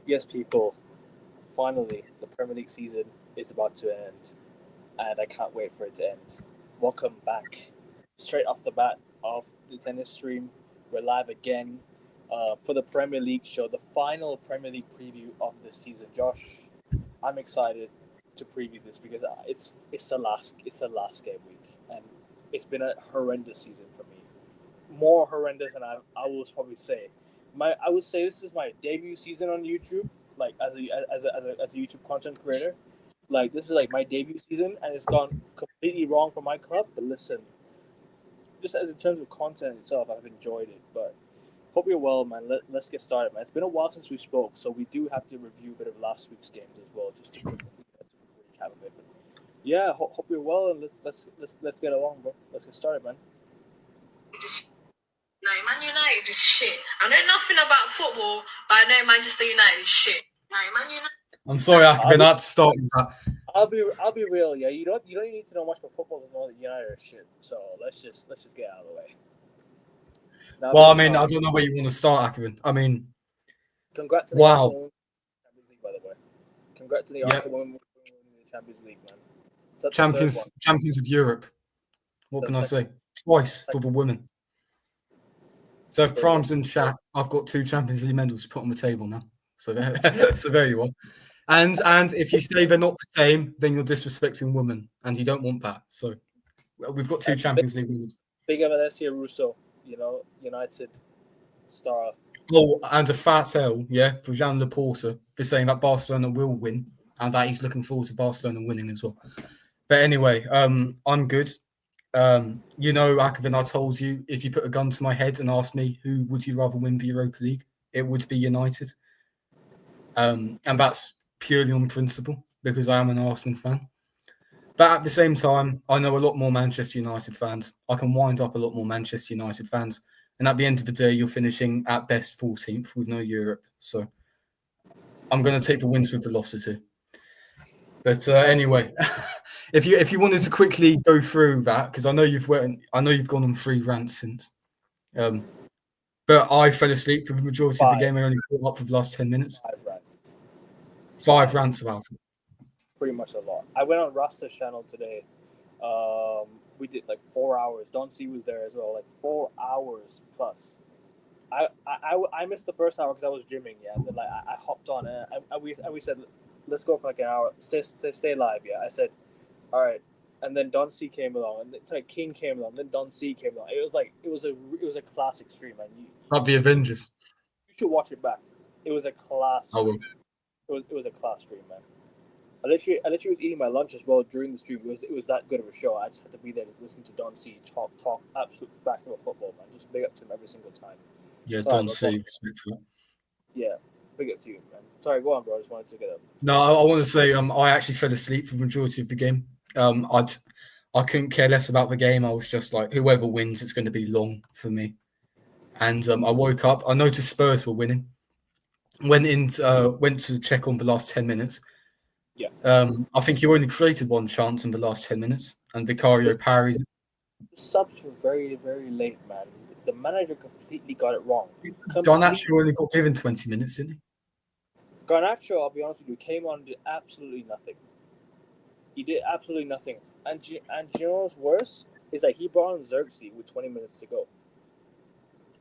Yes, people, finally, the Premier League season is about to end, and I can't wait for it to end. Welcome back. Straight off the bat of the tennis stream, we're live again for the Premier League show, the final Premier League preview of this season. Josh, I'm excited to preview this because it's the last game week, and it's been a horrendous season for me. More horrendous than I will probably say. I would say this is my debut season on YouTube, like as a YouTube content creator. Like this is like my debut season, and it's gone completely wrong for my club. But listen, just as in terms of content itself, I've enjoyed it. But hope you're well, man. Let's get started, man. It's been a while since we spoke, so we do have to review a bit of last week's games as well, just to quickly recap of it. But yeah, hope you're well, and let's get along, bro. Let's get started, man. No, Man United is shit. I know nothing about football, but I know Manchester United is shit. No, Man United. I'm sorry, I've been out to start with that. I'll be real, yeah. You don't need to know much about football to know that United are shit. So let's just get out of the way. Now, Well, I mean, I don't know where you want to start, Akevin. I mean, congrats to the Arsenal Champions League, by the way. Congrats to the Arsenal winning the Champions League, man. Champions of Europe. What can I say? Twice for the women. So if Prime's in chat, I've got 2 Champions League medals to put on the table now. So there you are. And if you say they're not the same, then you're disrespecting women, and you don't want that. So we've got 2 Champions League medals. Big up Alessia Russo, United star. Oh, and a fat L, for Jean Laporta for saying that Barcelona will win, and that he's looking forward to Barcelona winning as well. But anyway, I'm good. Akevin, I told you, if you put a gun to my head and asked me who would you rather win the Europa League, it would be United. And that's purely on principle because I am an Arsenal fan. But at the same time, I know a lot more Manchester United fans. I can wind up a lot more Manchester United fans. And at the end of the day, you're finishing at best 14th with no Europe. So I'm going to take the wins with the losses here. But anyway, if you wanted to quickly go through that, because I know you've gone on 3 rants since. But I fell asleep for the majority of the game. I only caught up for the last 10 minutes. 5 rants. 5 rants about it. Pretty much a lot. I went on Rasta's channel today. We did like 4 hours. Don C was there as well, like 4 hours plus. I missed the first hour because I was gymming, and then like I hopped on and we said, let's go for like an hour. Stay live, I said, all right. And then Don C came along, and then King came along, then Don C came along. It was a classic stream, man. Not the Avengers. You should watch it back. It was a class. I will. It was a class stream, man. I literally was eating my lunch as well during the stream. It was that good of a show. I just had to be there to listen to Don C talk absolute fact about football, man. Just big up to him every single time. Yeah, Don C. Yeah, big up to you, man. Sorry, go on, bro. I just wanted to get up. No, I want to say I actually fell asleep for the majority of the game. I couldn't care less about the game. I was just like, whoever wins, it's going to be long for me. And I woke up. I noticed Spurs were winning. Went to check on the last 10 minutes. Yeah. I think you only created 1 chance in the last 10 minutes, and Vicario parries. The subs were very, very late, man. The manager completely got it wrong. Garnacho only got given 20 minutes, didn't he? Garnacho, I'll be honest with you, came on and did absolutely nothing. He did absolutely nothing. And you know what's worse? Is that he brought on Xerxes with 20 minutes to go.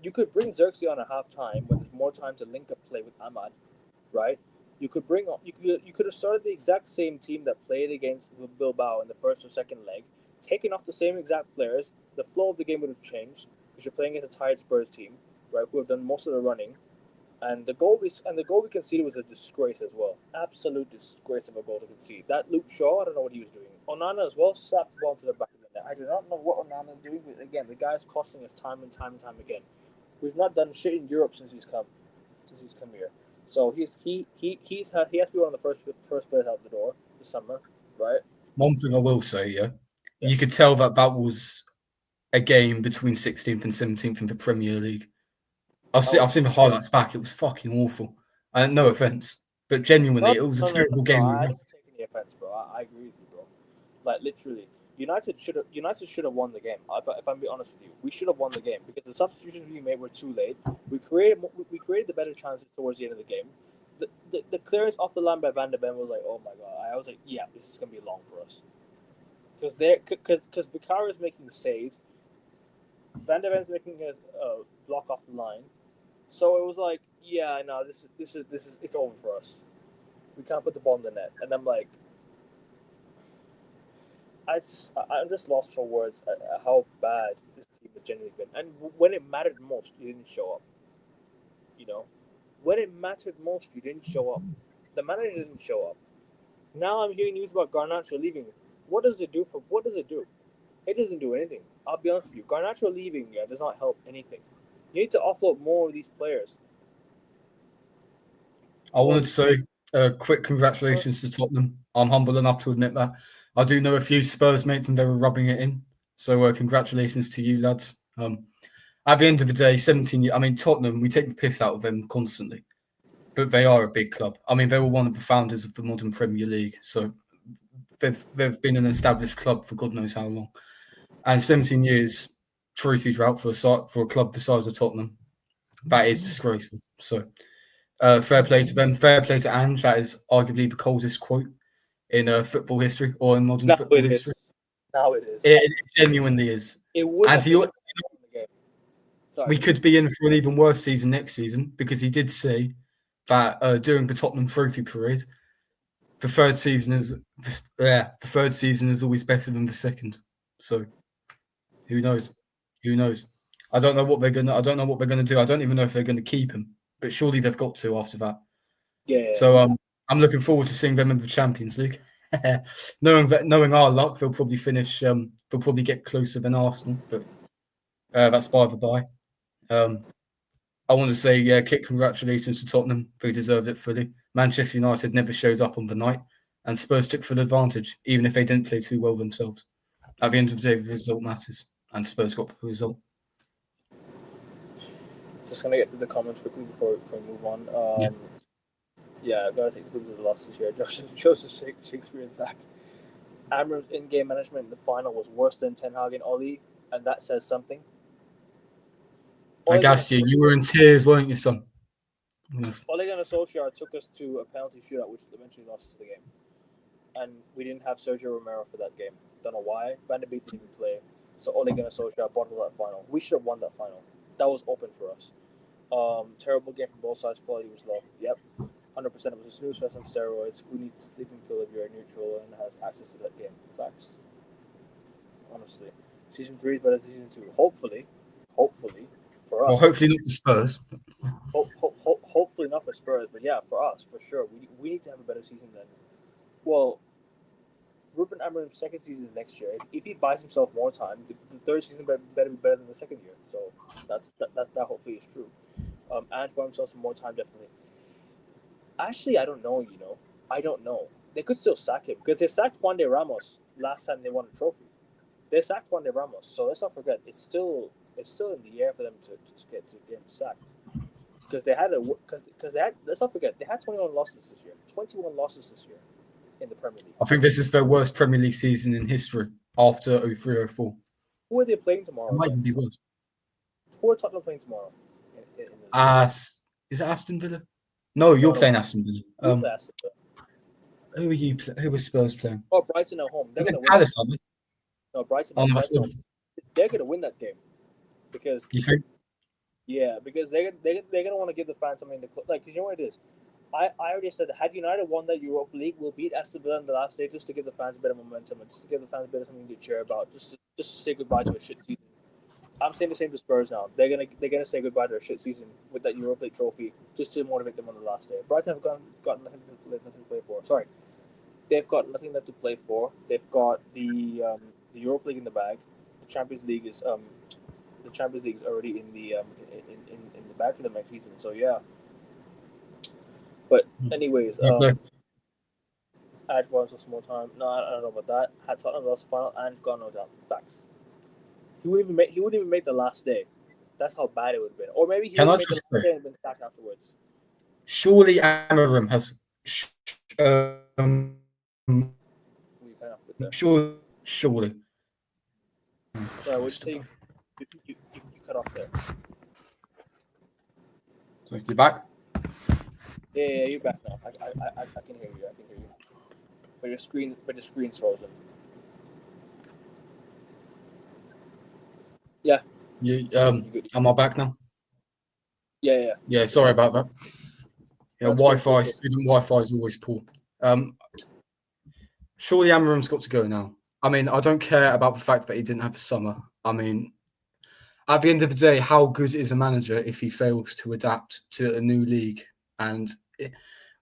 You could bring Xerxes on at halftime when there's more time to link up play with Ahmad, right? You could have started the exact same team that played against Bilbao in the first or second leg, taken off the same exact players. The flow of the game would have changed because you're playing against a tired Spurs team, right? Who have done most of the running, and the goal we conceded was a disgrace as well. Absolute disgrace of a goal to concede. That Luke Shaw, I don't know what he was doing. Onana as well slapped the ball to the back of the net. I do not know what Onana is doing, but again, the guy's costing us time and time again. We've not done shit in Europe since he's come here. So he has to be one of the first players out the door this summer, right? One thing I will say, you could tell that was a game between 16th and 17th in the Premier League. I've seen the highlights back. It was fucking awful. No offense, but genuinely, it was a terrible game. I don't take any offense, bro. I agree with you, bro. Like literally, United should have won the game. If I'm being honest with you, we should have won the game because the substitutions we made were too late. We created the better chances towards the end of the game. the clearance off the line by Van de Ven was like, oh my god. I was like, yeah, this is gonna be long for us. Because Vicario is making saves, Van de Ven's making a block off the line, so it was like, yeah, no, this is it's over for us. We can't put the ball in the net, and I'm like, I'm just lost for words at how bad this team has genuinely been. And when it mattered most, you didn't show up. You know, when it mattered most, you didn't show up. The manager didn't show up. Now I'm hearing news about Garnacho leaving. What does it do? It doesn't do anything. I'll be honest with you. Garnacho leaving does not help anything. You need to offload more of these players. I wanted to say quick congratulations to Tottenham. I'm humble enough to admit that. I do know a few Spurs mates and they were rubbing it in. So congratulations to you, lads. At the end of the day, 17 years, I mean, Tottenham, we take the piss out of them constantly. But they are a big club. I mean, they were one of the founders of the modern Premier League. So they've been an established club for God knows how long. And 17 years trophy drought for a club the size of Tottenham. That is disgraceful. So fair play to them. Fair play to Ange. That is arguably the coldest quote in football history or in modern football history. Now it is. It genuinely is. It would and have been the game. Sorry. We could be in for an even worse season next season because he did say that during the Tottenham Trophy parade, the third season is always better than the second. So who knows? Who knows? I don't know what they're gonna do. I don't even know if they're gonna keep him, but surely they've got to after that. Yeah. So I'm looking forward to seeing them in the Champions League. knowing our luck, they'll probably finish. They'll probably get closer than Arsenal, but that's by the by. I want to say, congratulations to Tottenham. They deserved it fully. Manchester United never showed up on the night, and Spurs took full advantage, even if they didn't play too well themselves. At the end of the day, the result matters, and Spurs got the result. Just gonna get to the comments quickly before we move on. Yeah, I've got to take the of the loss this year. Joseph Shakespeare is back. Amorim's in-game management in the final was worse than Ten Hag and Oli, and that says something. I gassed you. You were in tears, weren't you, son? Yes. Ole Gunnar Solskjaer took us to a penalty shootout, which eventually lost us the game. And we didn't have Sergio Romero for that game. Don't know why. Van de Beek didn't even play. So Ole Gunnar Solskjaer bottled that final. We should have won that final. That was open for us. Terrible game from both sides. Quality was low. Yep. 100% it was a snooze fest on steroids. Who needs sleeping pill if you're neutral and has access to that game? Facts. Honestly. Season 3 is better than Season 2. Hopefully, for us. Well, hopefully not for Spurs. Hopefully not for Spurs, but yeah, for us, for sure. We need to have a better season than... Well, Ruben Amorim's second season next year. If he buys himself more time, the third season better be better than the second year. So that hopefully is true. Ange bought himself some more time, definitely. Actually, I don't know, I don't know. They could still sack him because they sacked Juan de Ramos last time they won a trophy. They sacked Juan de Ramos, so let's not forget it's still in the air for them to get him sacked. Because let's not forget they had 21 losses this year. 21 losses this year in the Premier League. I think this is their worst Premier League season in history after 03-04. Who are they playing tomorrow? It might even be worse. Who are Tottenham playing tomorrow? Is it Aston Villa? No, you're playing Aston Villa. Who are you? Who was Spurs playing? Oh, Brighton at home. They're going to win. Palace, aren't they? No, Brighton. Oh, no, they're going to win that game because you think? Yeah, because they're going to want to give the fans something to like. Because you know what it is. I already said that had United won that Europa League, we'll beat Aston Villa in the last day just to give the fans a bit of momentum and just to give the fans a bit of something to cheer about. Just to say goodbye to a shit season. I'm saying the same to Spurs now. They're gonna say goodbye to a shit season with that Europa League trophy just to motivate them on the last day. Brighton have got nothing to play for. Sorry, they've got nothing left to play for. They've got the Europa League in the bag. The Champions League is already in the bag for them next season. So yeah. But anyways, Ange wants us more time. No, I don't know about that. Had Tottenham lost the final, Ange got no doubt. Facts. He wouldn't even make the last day. That's how bad it would have been. Or maybe he would have made the last day and been sacked afterwards. Surely Amorim has. Surely. Sorry, what did you say? You cut off there. So you're back? Yeah, you're back now. I can hear you. I can hear you. But your screen's frozen. Yeah. You, You good. am I back now? Yeah. Yeah, sorry about that. Yeah, That's Wi-Fi, good. student Wi-Fi is always poor. Surely Amarim's got to go now. I mean, I don't care about the fact that he didn't have the summer. I mean, at the end of the day, how good is a manager if he fails to adapt to a new league? And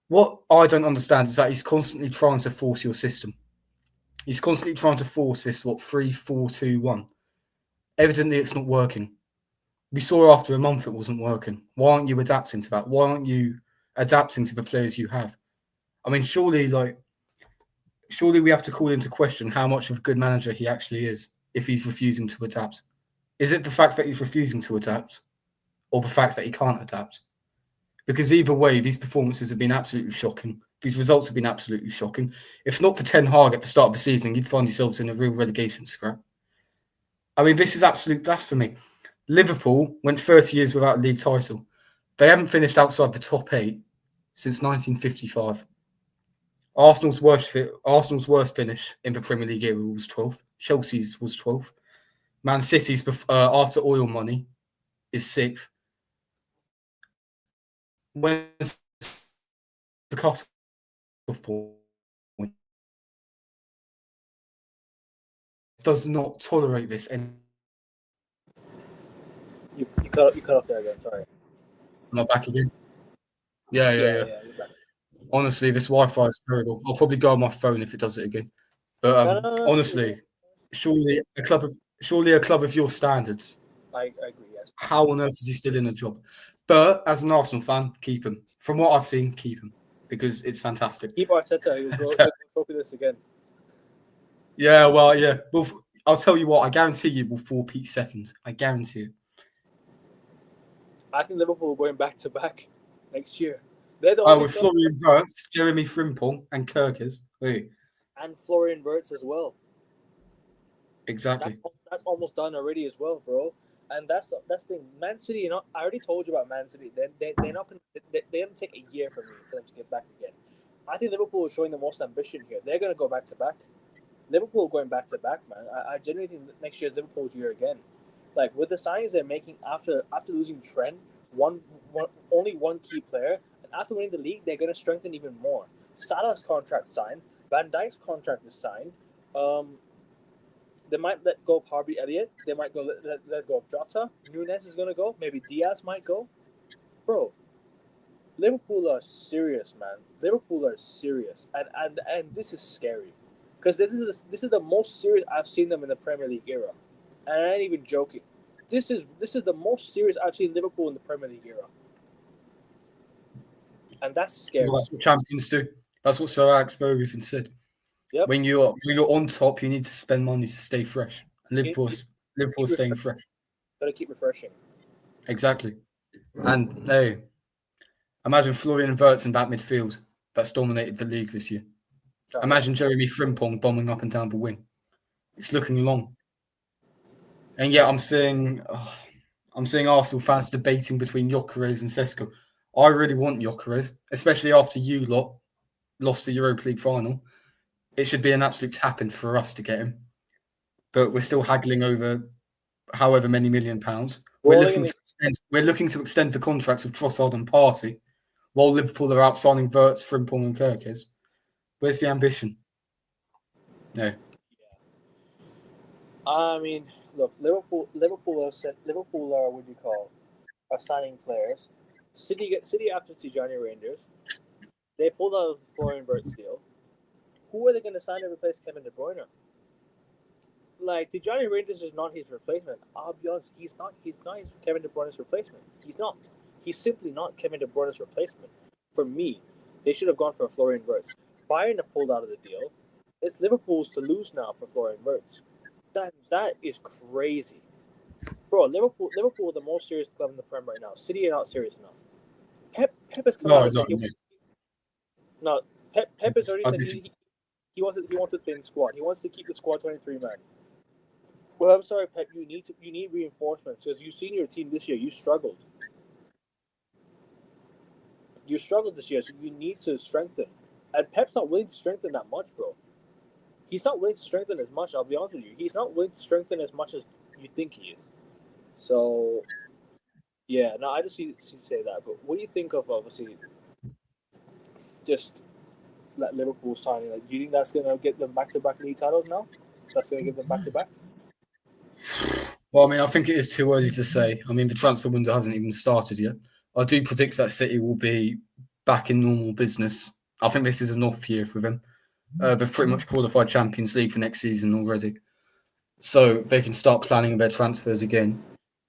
what I don't understand is that he's constantly trying to force your system. He's constantly trying to force this 3-4-2-1. Evidently, it's not working. We saw after a month it wasn't working. Why aren't you adapting to that? Why aren't you adapting to the players you have? I mean, surely we have to call into question how much of a good manager he actually is if he's refusing to adapt. Is it the fact that he's refusing to adapt or the fact that he can't adapt? Because either way, these performances have been absolutely shocking. These results have been absolutely shocking. If not for Ten Hag at the start of the season, you'd find yourselves in a real relegation scrap. I mean, this is absolute blasphemy. Liverpool went 30 years without a league title. They haven't finished outside the top 8 since 1955. Arsenal's worst finish in the Premier League era was 12th. Chelsea's was 12th. Man City's, after oil money, is 6th. When's the cut-off point? Does not tolerate this. And You cut off there again. Sorry. am I back again? Yeah. You're back. Honestly, this Wi-Fi is terrible. I'll probably go on my phone if it does it again. But No, honestly, surely a club of your standards. I agree. Yes. How on earth is he still in a job? But as an Arsenal fan, keep him. From what I've seen, keep him because it's fantastic. Keep Arteta. He'll go trophy this again. Yeah, well, yeah. Well, I'll tell you what. I guarantee you will 4-peat seconds. I guarantee it. I think Liverpool are going back to back next year. They're the only with Florian Wirtz, Jeremy Frimpong, and Kirkers. Wait. And Florian Wirtz as well. Exactly. That's almost done already as well, bro. And that's the thing. Man City, you know, I already told you about Man City. They're not gonna. They have to take a year for them to get back again. I think Liverpool is showing the most ambition here. They're gonna go back to back. Liverpool going back to back, man. I genuinely think next year is Liverpool's year again. Like with the signings they're making after losing Trent, only one key player, and after winning the league, they're gonna strengthen even more. Salah's contract signed. Van Dijk's contract is signed. They might let go of Harvey Elliott. They might let go of Jota. Nunes is gonna go. Maybe Diaz might go. Bro, Liverpool are serious, man. Liverpool are serious, and this is scary, because this is the most serious I've seen them in the Premier League era, and I ain't even joking. This is the most serious I've seen Liverpool in the Premier League era, and that's scary. Well, that's what champions do. That's what Sir Alex Ferguson said. Yep. When you're on top, you need to spend money to stay fresh. Liverpool's staying fresh. Gotta keep refreshing. Exactly. And hey, imagine Florian Wirtz in that midfield that's dominated the league this year. Imagine Jeremy Frimpong bombing up and down the wing. It's looking long. And yet I'm seeing Arsenal fans debating between Gyökeres and Sesko. I really want Gyökeres, especially after you lot lost the Europa League final. It should be an absolute tap-in for us to get him. But we're still haggling over however many £1 million. We're looking to extend the contracts of Trossard and Partey, while Liverpool are out signing Wirtz, Frimpong and Kirkes. Where's the ambition? No. Yeah. I mean, look, Liverpool are what do you call? Are signing players. City after Tijani Rangers. They pulled out of the Florian Wirtz deal. Who are they going to sign to replace Kevin De Bruyne? Like, Tijani Rangers is not his replacement. I'll be honest, he's not Kevin De Bruyne's replacement. He's not. He's simply not Kevin De Bruyne's replacement. For me, they should have gone for Florian Wirtz. Bayern have pulled out of the deal. It's Liverpool's to lose now for Florian Wirtz. That is crazy. Bro, Liverpool are the most serious club in the Prem right now. City are not serious enough. Pep has come out and said Pep has already said he wants a thin squad. He wants to keep the squad 23 men. Well, I'm sorry, Pep. You need reinforcements because you've seen your team this year. You struggled. You struggled this year, so you need to strengthen. And Pep's not willing to strengthen that much, bro. He's not willing to strengthen as much. I'll be honest with you. He's not willing to strengthen as much as you think he is. So, yeah, no, I just see say that. But what do you think of obviously just that Liverpool signing? Like, do you think that's gonna get them back-to-back league titles now? That's gonna give them back-to-back. Well, I mean, I think it is too early to say. I mean, the transfer window hasn't even started yet. I do predict that City will be back in normal business. I think this is an off year for them. They've pretty much qualified Champions League for next season already, so they can start planning their transfers again.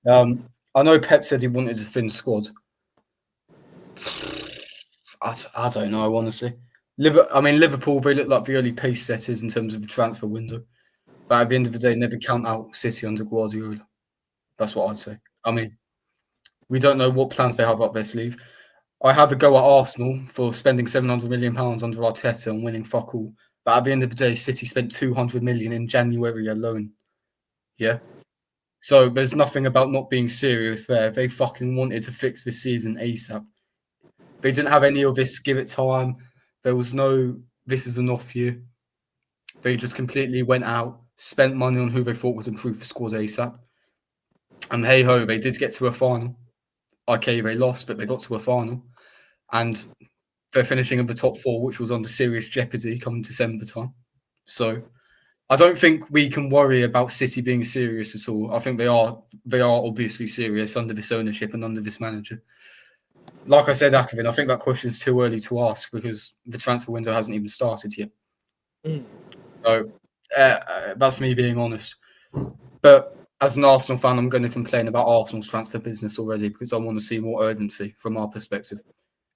I know Pep said he wanted a thin squad. I don't know, honestly. Liverpool, they look like the early pace setters in terms of the transfer window. But at the end of the day, never count out City under Guardiola. That's what I'd say. I mean, we don't know what plans they have up their sleeve. I had a go at Arsenal for spending £700 million under Arteta and winning fuck all. But at the end of the day, City spent £200 million in January alone. Yeah? So there's nothing about not being serious there. They fucking wanted to fix this season ASAP. They didn't have any of this give it time. There was no, this is an off year. They just completely went out, spent money on who they thought would improve the squad ASAP. And hey ho, they did get to a final. Okay, they lost, but they got to a final. And they're finishing in the top four, which was under serious jeopardy come December time. So I don't think we can worry about City being serious at all. I think they are obviously serious under this ownership and under this manager. Like I said, Akovin, I think that question's too early to ask because the transfer window hasn't even started yet. So that's me being honest. But as an Arsenal fan, I'm going to complain about Arsenal's transfer business already because I want to see more urgency from our perspective.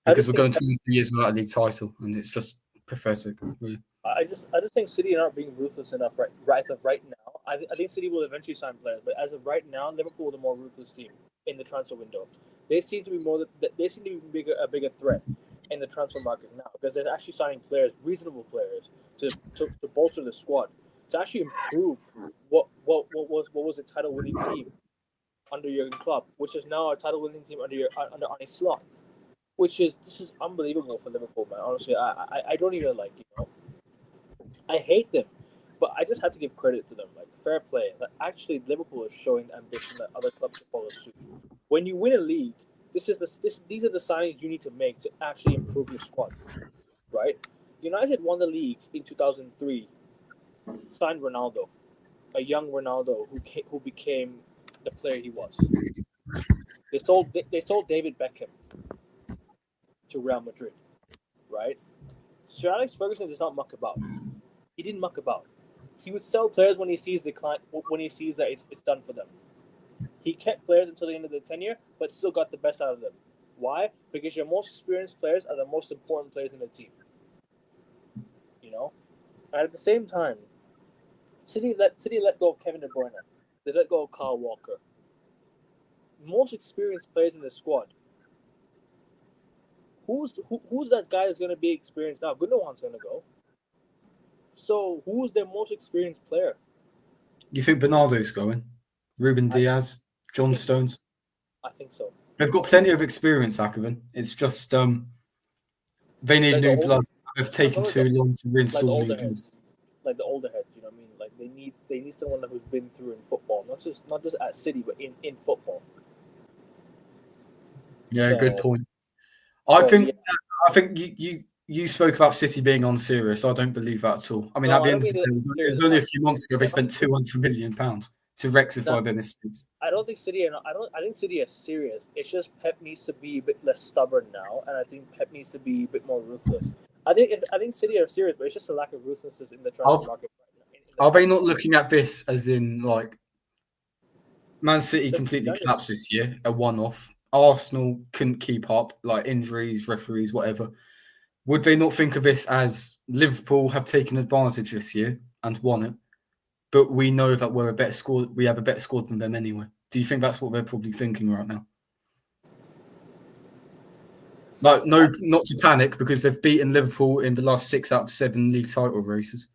Because we're going to 2 years without a league title, and it's just pathetic. Really. I just think City are not being ruthless enough right now. I think City will eventually sign players, but as of right now, Liverpool are the more ruthless team in the transfer window. They seem to be a bigger threat in the transfer market now because they're actually signing players, reasonable players, to bolster the squad, to actually improve what was a title winning team under Jurgen Klopp, which is now a title winning team under Arne Slot. This is unbelievable for Liverpool, man. Honestly, I don't even I hate them, but I just have to give credit to them. Like, fair play. Like, actually, Liverpool is showing ambition that other clubs should follow suit. When you win a league, these are the signings you need to make to actually improve your squad, right? United won the league in 2003, signed Ronaldo, a young Ronaldo who became the player he was. They sold David Beckham to Real Madrid, right? Sir Alex Ferguson does not muck about. He didn't muck about. He would sell players when he sees that it's done for them. He kept players until the end of the tenure, but still got the best out of them. Why? Because your most experienced players are the most important players in the team. And at the same time, City let go of Kevin De Bruyne. They let go of Kyle Walker. Most experienced players in the squad. Who's that guy that's going to be experienced now? Gundogan's going to go. So who's their most experienced player? You think Bernardo's going? Ruben Diaz? John Stones? I think so. They've got plenty of experience, Akovin. It's just they need new blood. They've taken too long to reinstall new blood. Like the older heads, you know what I mean? Like they need someone who's been through in football, not just at City, but in football. Yeah, good point. I think you spoke about City being unserious. I don't believe that at all. I mean, at the end of the day, it was only a few months ago they spent £200 million to rectify their mistakes. I don't think City are serious. It's just Pep needs to be a bit less stubborn now, and I think Pep needs to be a bit more ruthless. I think City are serious, but it's just a lack of ruthlessness in the transfer market. Are they not looking at this as in like Man City completely collapsed this year, a one-off? Arsenal couldn't keep up, like injuries, referees, whatever. Would they not think of this as Liverpool have taken advantage this year and won it, but we know that we're a better squad. We have a better squad than them anyway. Do you think that's what they're probably thinking right now? Like, no, not to panic because they've beaten Liverpool in the last 6 out of 7 league title races.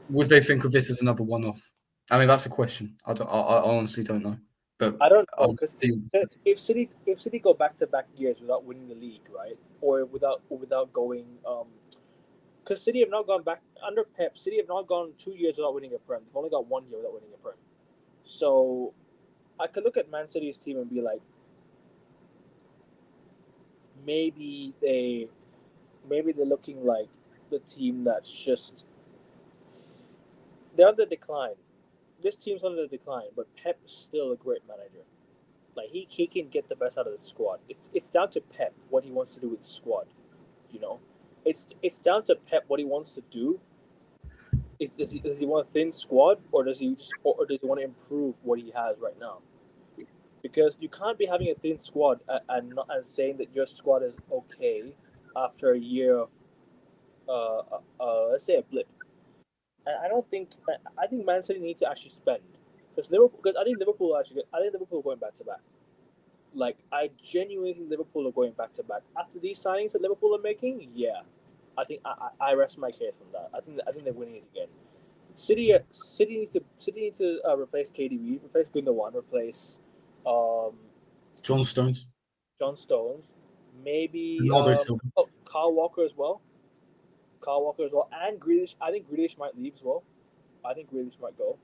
Would they think of this as another one-off? I mean, that's a question. I honestly don't know. But I don't know I'll because see. if City go back-to-back years without winning the league, right, or without going, because City have not gone back under Pep. City have not gone 2 years without winning a Prem. They've only got 1 year without winning a Prem. So I could look at Man City's team and be like, maybe they're looking like the team that's just they're on the decline. This team's on the decline, but Pep's still a great manager. Like he can get the best out of the squad. It's down to Pep what he wants to do with the squad. You know, it's down to Pep what he wants to do. Does he want a thin squad or does he want to improve what he has right now? Because you can't be having a thin squad and saying that your squad is okay after a year of let's say a blip. And I think Man City need to actually spend because I think Liverpool are going back to back. Like I genuinely think Liverpool are going back to back after these signings that Liverpool are making. Yeah, I think I rest my case on that. I think they're winning it again. City need to replace KDB, replace Gundogan, replace John Stones, John Stones, maybe Ronaldo Silva. Kyle Walker as well. And Grealish. I think Grealish might leave as well. I think Grealish might go.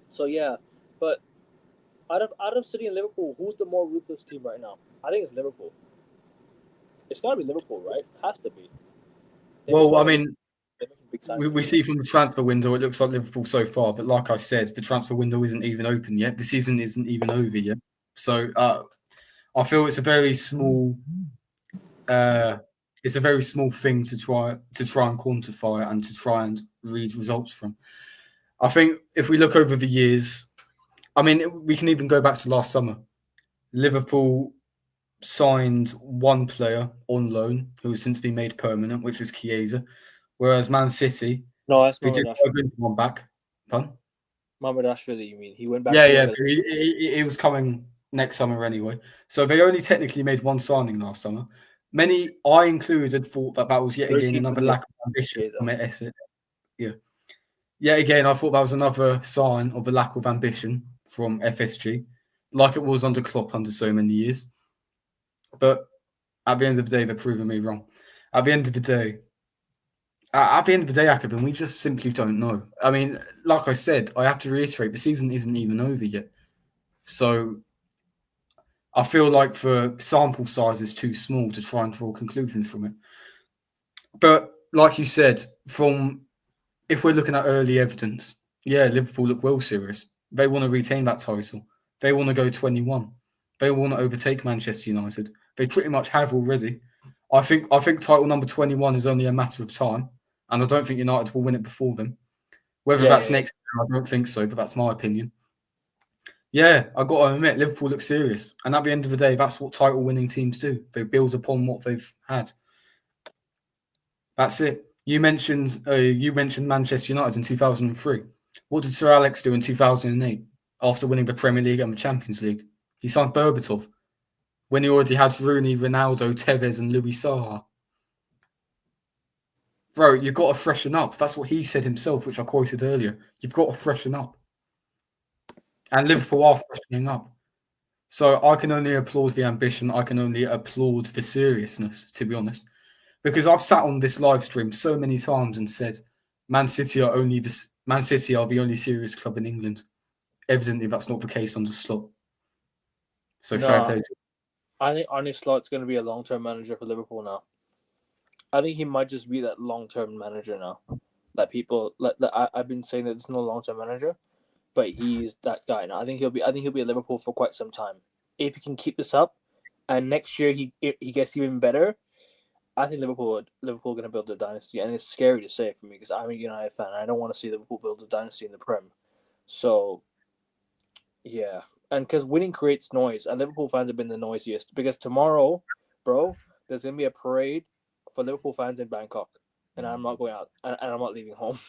So yeah, but out of City and Liverpool, who's the more ruthless team right now? I think it's Liverpool. It's gotta be Liverpool, right? It has to be. Well, I mean, we we see from the transfer window, it looks like Liverpool so far. But like I said, the transfer window isn't even open yet. The season isn't even over yet. So I feel it's a very small. It's a very small thing to try and quantify and to try and read results from. I think if we look over the years, I mean, we can even go back to last summer. Liverpool signed one player on loan who has since been made permanent, which is Chiesa, whereas Man City, that's they did one back. Pardon? Mamardashvili, you mean? He went back. Yeah. But he was coming next summer anyway. So they only technically made one signing last summer. Many, I included, thought that was yet again another lack of ambition from it. Yeah. Yet again, I thought that was another sign of a lack of ambition from FSG, like it was under Klopp under so many years. But at the end of the day, they're proving me wrong. At the end of the day, Akabin, we just simply don't know. I mean, like I said, I have to reiterate, the season isn't even over yet. So I feel like the sample size is too small to try and draw conclusions from it. But like you said, if we're looking at early evidence, yeah, Liverpool look well serious. They want to retain that title. They want to go 21. They want to overtake Manchester United. They pretty much have already. I think title number 21 is only a matter of time, and I don't think United will win it before them. Whether that's next year, I don't think so, but that's my opinion. Yeah, I got to admit, Liverpool looks serious, and at the end of the day, that's what title-winning teams do. They build upon what they've had. That's it. You mentioned Manchester United in 2003. What did Sir Alex do in 2008 after winning the Premier League and the Champions League? He signed Berbatov when he already had Rooney, Ronaldo, Tevez, and Louis Saha. Bro, you've got to freshen up. That's what he said himself, which I quoted earlier. You've got to freshen up. And Liverpool are freshening up. So I can only applaud the ambition. I can only applaud the seriousness, to be honest. Because I've sat on this live stream so many times and said, Man City are the only serious club in England. Evidently, that's not the case under Slot. So fair play to I think Arne Slot's going to be a long-term manager for Liverpool now. I think he might just be that long-term manager now. I've been saying that there's no long-term manager, but he's that guy now. I think he'll be at Liverpool for quite some time. If he can keep this up, and next year he gets even better, I think Liverpool going to build a dynasty, and it's scary to say for me because I'm a United fan. I don't want to see Liverpool build a dynasty in the Prem. So, yeah, and because winning creates noise, and Liverpool fans have been the noisiest. Because tomorrow, bro, there's gonna be a parade for Liverpool fans in Bangkok, and I'm not going out, and I'm not leaving home.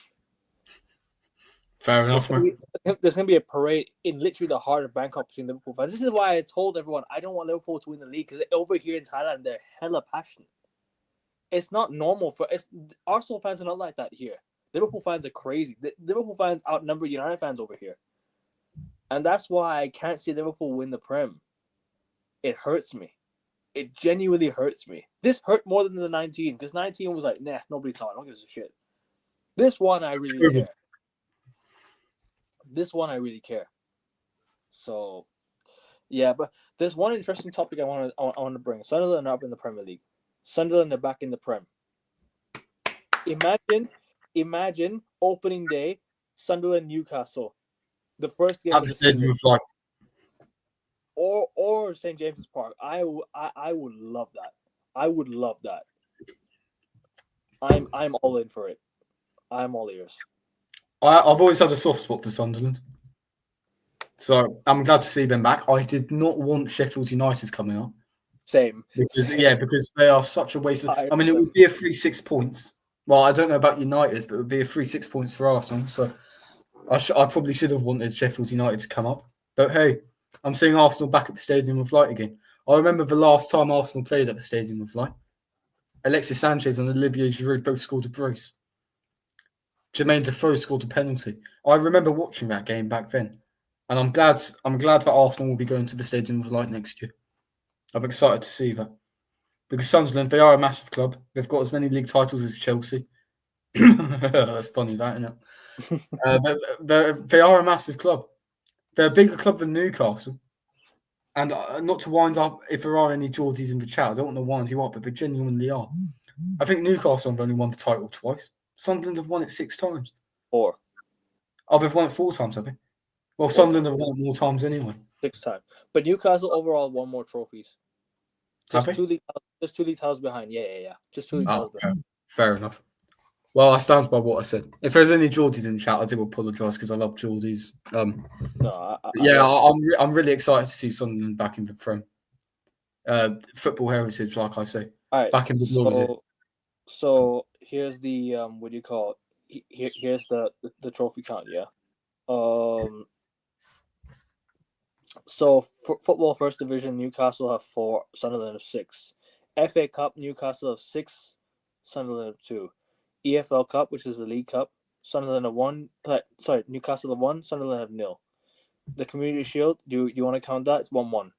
Fair enough, man. There's gonna be a parade in literally the heart of Bangkok between Liverpool fans. This is why I told everyone I don't want Liverpool to win the league because over here in Thailand they're hella passionate. It's not normal Arsenal fans are not like that here. Liverpool fans are crazy. Liverpool fans outnumber United fans over here. And that's why I can't see Liverpool win the Prem. It hurts me. It genuinely hurts me. This hurt more than the 19, because 19 was like, nah, nobody saw it. I don't give a shit. This one, I really care. This one, I really care. So, yeah, but there's one interesting topic I want to bring. Sunderland are up in the Premier League. Sunderland are back in the Prem. Imagine opening day, Sunderland Newcastle, the first game At of the the Stadium season, of Light. or St James's Park. I would love that. I would love that. I'm all in for it. I'm all ears. I've always had a soft spot for Sunderland, so I'm glad to see them back. I did not want Sheffield United coming up. Same. Because they are such a waste of. I mean, it would be a 3-6 points. Well, I don't know about United, but it would be a 3-6 points for Arsenal. So I probably should have wanted Sheffield United to come up. But hey, I'm seeing Arsenal back at the Stadium of Light again. I remember the last time Arsenal played at the Stadium of Light. Alexis Sanchez and Olivier Giroud both scored a brace. Jermaine Defoe scored a penalty. I remember watching that game back then, and I'm glad that Arsenal will be going to the Stadium of Light next year. I'm excited to see that. Because Sunderland, they are a massive club. They've got as many league titles as Chelsea. That's funny, that, isn't it? They are a massive club. They're a bigger club than Newcastle. And not to wind up, if there are any Geordies in the chat, I don't want to wind you up, but they genuinely are. I think Newcastle have only won the title twice. Sunderland have won it 6 times. 4. Oh, they've won it 4 times, have they? Well, Sunderland have won it more times anyway. 6 times. But Newcastle overall won more trophies. Have Just they? two league titles behind. Yeah. Just 2 league titles behind. Fair enough. Well, I stand by what I said. If there's any Geordies in the chat, I do apologise because I love Geordies. I'm really excited to see Sunderland back in the Prem. Football heritage, like I say. All right. Back in the glory. So here's the what do you call it? Here's the trophy count. Yeah. So football first division, Newcastle have 4, Sunderland have 6. FA Cup, Newcastle have 6, Sunderland have 2. EFL Cup, which is the League Cup, Sunderland have 1. Newcastle have 1, Sunderland have 0. The Community Shield, do you want to count that? It's 1-1.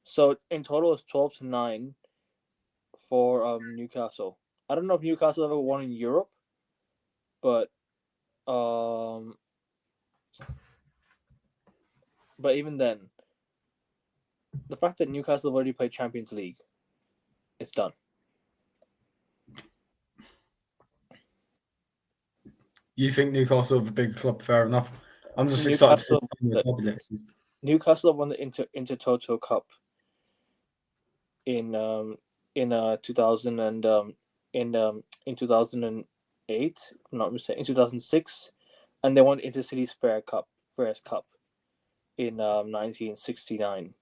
So in total, it's 12-9 for Newcastle. I don't know if Newcastle ever won in Europe, but even then, the fact that Newcastle have already played Champions League, it's done. You think Newcastle have a bigger club? Fair enough. I'm just excited to see the top Alexis. Newcastle won the Intertoto Cup in 2000 and in 2008, I'm not mistaken, in 2006, and they won the Intercities Fairs Cup in 1969.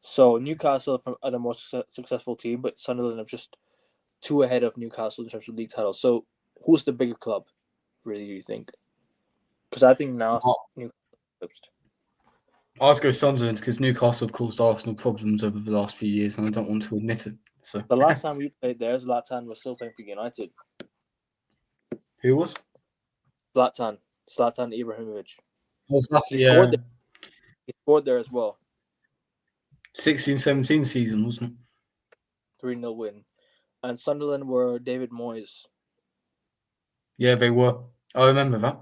So Newcastle are the most successful team, but Sunderland are just 2 ahead of Newcastle in terms of league titles. So who's the bigger club, really, do you think? Because I think now Newcastle eclipsed. I was going Sunderland because Newcastle have caused Arsenal problems over the last few years, and I don't want to admit it. So the last time we played there, Zlatan was still playing for United. Who was? Zlatan Ibrahimovic. He scored there as well. 16-17 season, wasn't it? 3-0 win. And Sunderland were David Moyes. Yeah, they were. I remember that.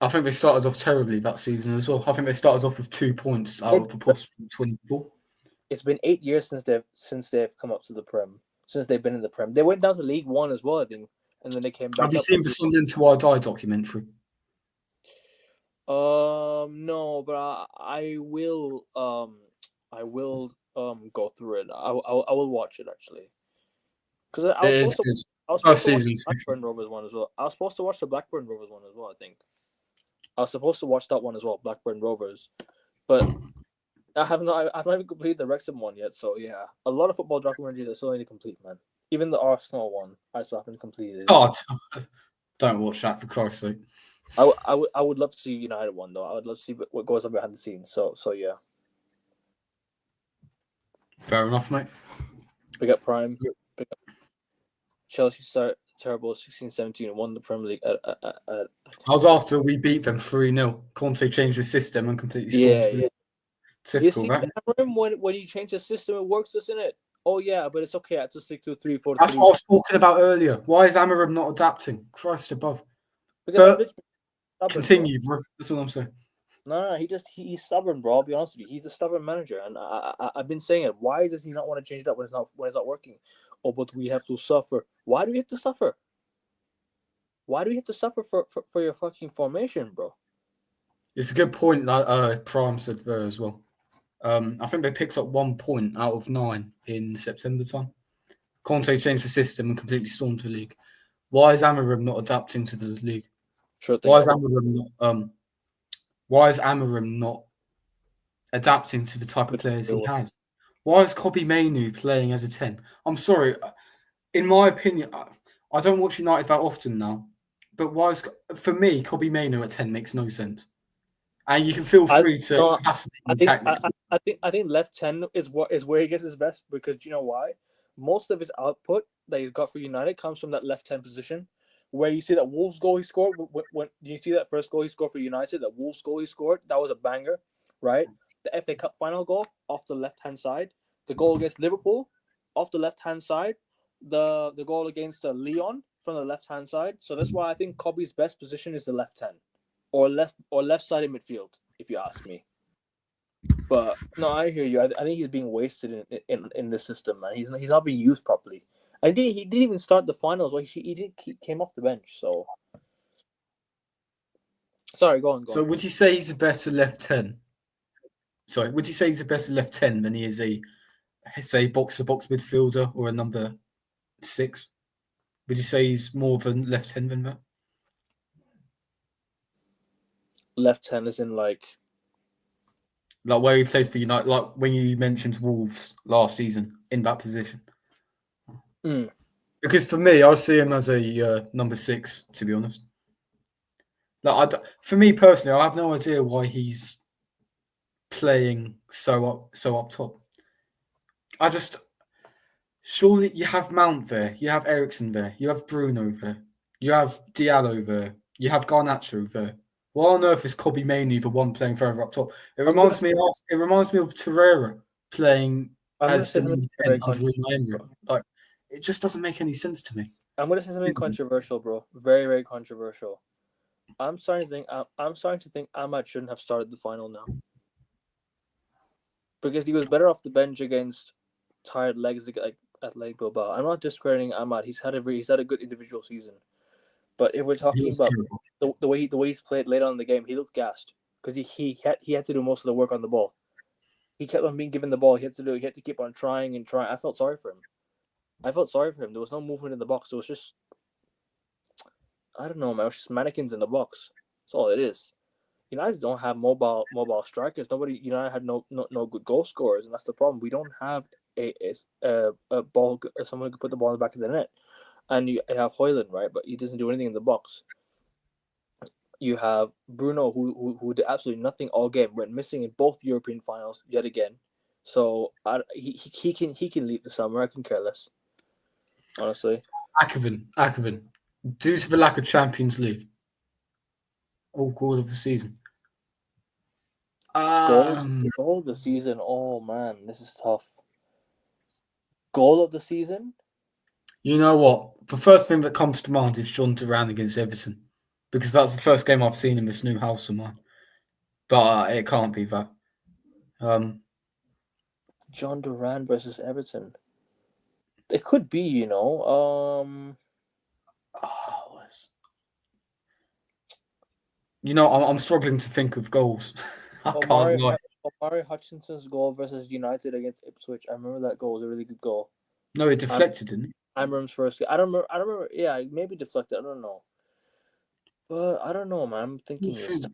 I think they started off terribly that season as well. I think they started off with 2 points out of the possible 24. It's been 8 years since they've come up to the Prem. Since they've been in the Prem. They went down to League One as well, I think. And then they came back. Have you seen the Sunderland Till I Die documentary? No, but I will go through it. I will watch it actually. Because I was supposed to watch the Blackburn Rovers one as well. I was supposed to watch the Blackburn Rovers one as well, I think. I was supposed to watch that one as well, Blackburn Rovers. But I haven't even completed the Wrexham one yet, so yeah. A lot of football documentaries I still need to complete, man. Even the Arsenal one, I still haven't completed. Oh, don't watch that for Christ's sake. I would love to see United one though. I would love to see what goes on behind the scenes. So yeah. Fair enough, mate. We got Prime. We got Chelsea terrible 16-17 and won the Premier League. I was after we beat them 3-0. Conte changed the system and completely stormed Yeah, the yeah. league. You Typical, see, right? when you change the system, it works, doesn't it? Oh yeah, but it's okay. I have to stick to 3-4-3. That's what I was talking about earlier. Why is Amarim not adapting? Christ above. Because But stubborn, continue, bro. That's what I'm saying. No, he's stubborn, bro. I'll be honest with you. He's a stubborn manager, and I've been saying it. Why does he not want to change it up when it's not working? Oh, but we have to suffer. Why do we have to suffer? Why do we have to suffer for your fucking formation, bro? It's a good point that Prime said there as well. I think they picked up 1 point out of 9 in September time. Conte changed the system and completely stormed the league. Why is Amarim not adapting to the league? Sure thing. Why is Amarim not adapting to the type of players he has? Why is Kobe Mainoo playing as a 10? I'm sorry. In my opinion, I don't watch United that often now. But for me, Kobe Mainoo at 10 makes no sense. And you can feel free to I think left 10 is where he gets his best, because you know why? Most of his output that he's got for United comes from that left 10 position. Where you see that Wolves goal he scored, when you see that first goal he scored for United, that Wolves goal he scored, that was a banger, right? The FA Cup final goal off the left hand side, the goal against Liverpool off the left hand side, the goal against Lyon from the left hand side. So that's why I think Kobe's best position is the left 10 or left sided midfield, if you ask me. But no, I hear you. I think he's being wasted in this system, man. He's not being used properly. And he didn't even start the finals. Well, he came off the bench. So sorry, go on. So would you say he's a better left 10? Sorry, would you say he's a better left 10 than he is a, say, box-to-box midfielder or a number 6? Would you say he's more of a left 10 than that? Left 10 is in like where he plays for United, like when you mentioned Wolves last season in that position. Because for me, I see him as a number 6, to be honest. For me personally, I have no idea why he's playing so up top. Surely you have Mount there, you have Eriksen there, you have Bruno there, you have Diallo there, you have Garnacho there. Why on earth is Kobe Mainoo the one playing further up top? It reminds me of Torreira playing as the number 10 under Unai. Like, it just doesn't make any sense to me. I'm gonna say something controversial, bro. Very, very controversial. I'm starting to think Ahmad shouldn't have started the final now, because he was better off the bench against tired legs like Athletic Bilbao. I'm not discrediting Ahmad. He's had a good individual season, but if we're talking about the way he's played later on in the game, he looked gassed because he had to do most of the work on the ball. He kept on being given the ball. He had to keep on trying and trying. I felt sorry for him. There was no movement in the box. It was just, I don't know, man. It was just mannequins in the box. That's all it is. United don't have mobile strikers. United had no good goal scorers, and that's the problem. We don't have a ball, someone who can put the ball in the back of the net. And you have Højlund, right? But he doesn't do anything in the box. You have Bruno, who did absolutely nothing all game. Went missing in both European finals yet again. So he can leave the summer. I can care less, honestly. Akoven, due to the lack of Champions League, goal of the season. Goal of the season. Oh man, this is tough. Goal of the season. You know what? The first thing that comes to mind is John Duran against Everton, because that's the first game I've seen in this new house of mine. But it can't be that. John Duran versus Everton. It could be, I'm struggling to think of goals. I can't lie. Omari Hutchinson's goal versus United against Ipswich. I remember that goal. It was a really good goal. No, it deflected, didn't it? Amarim's first game. I don't remember. Yeah, maybe deflected. I don't know. But I don't know, man. I'm thinking it's tough.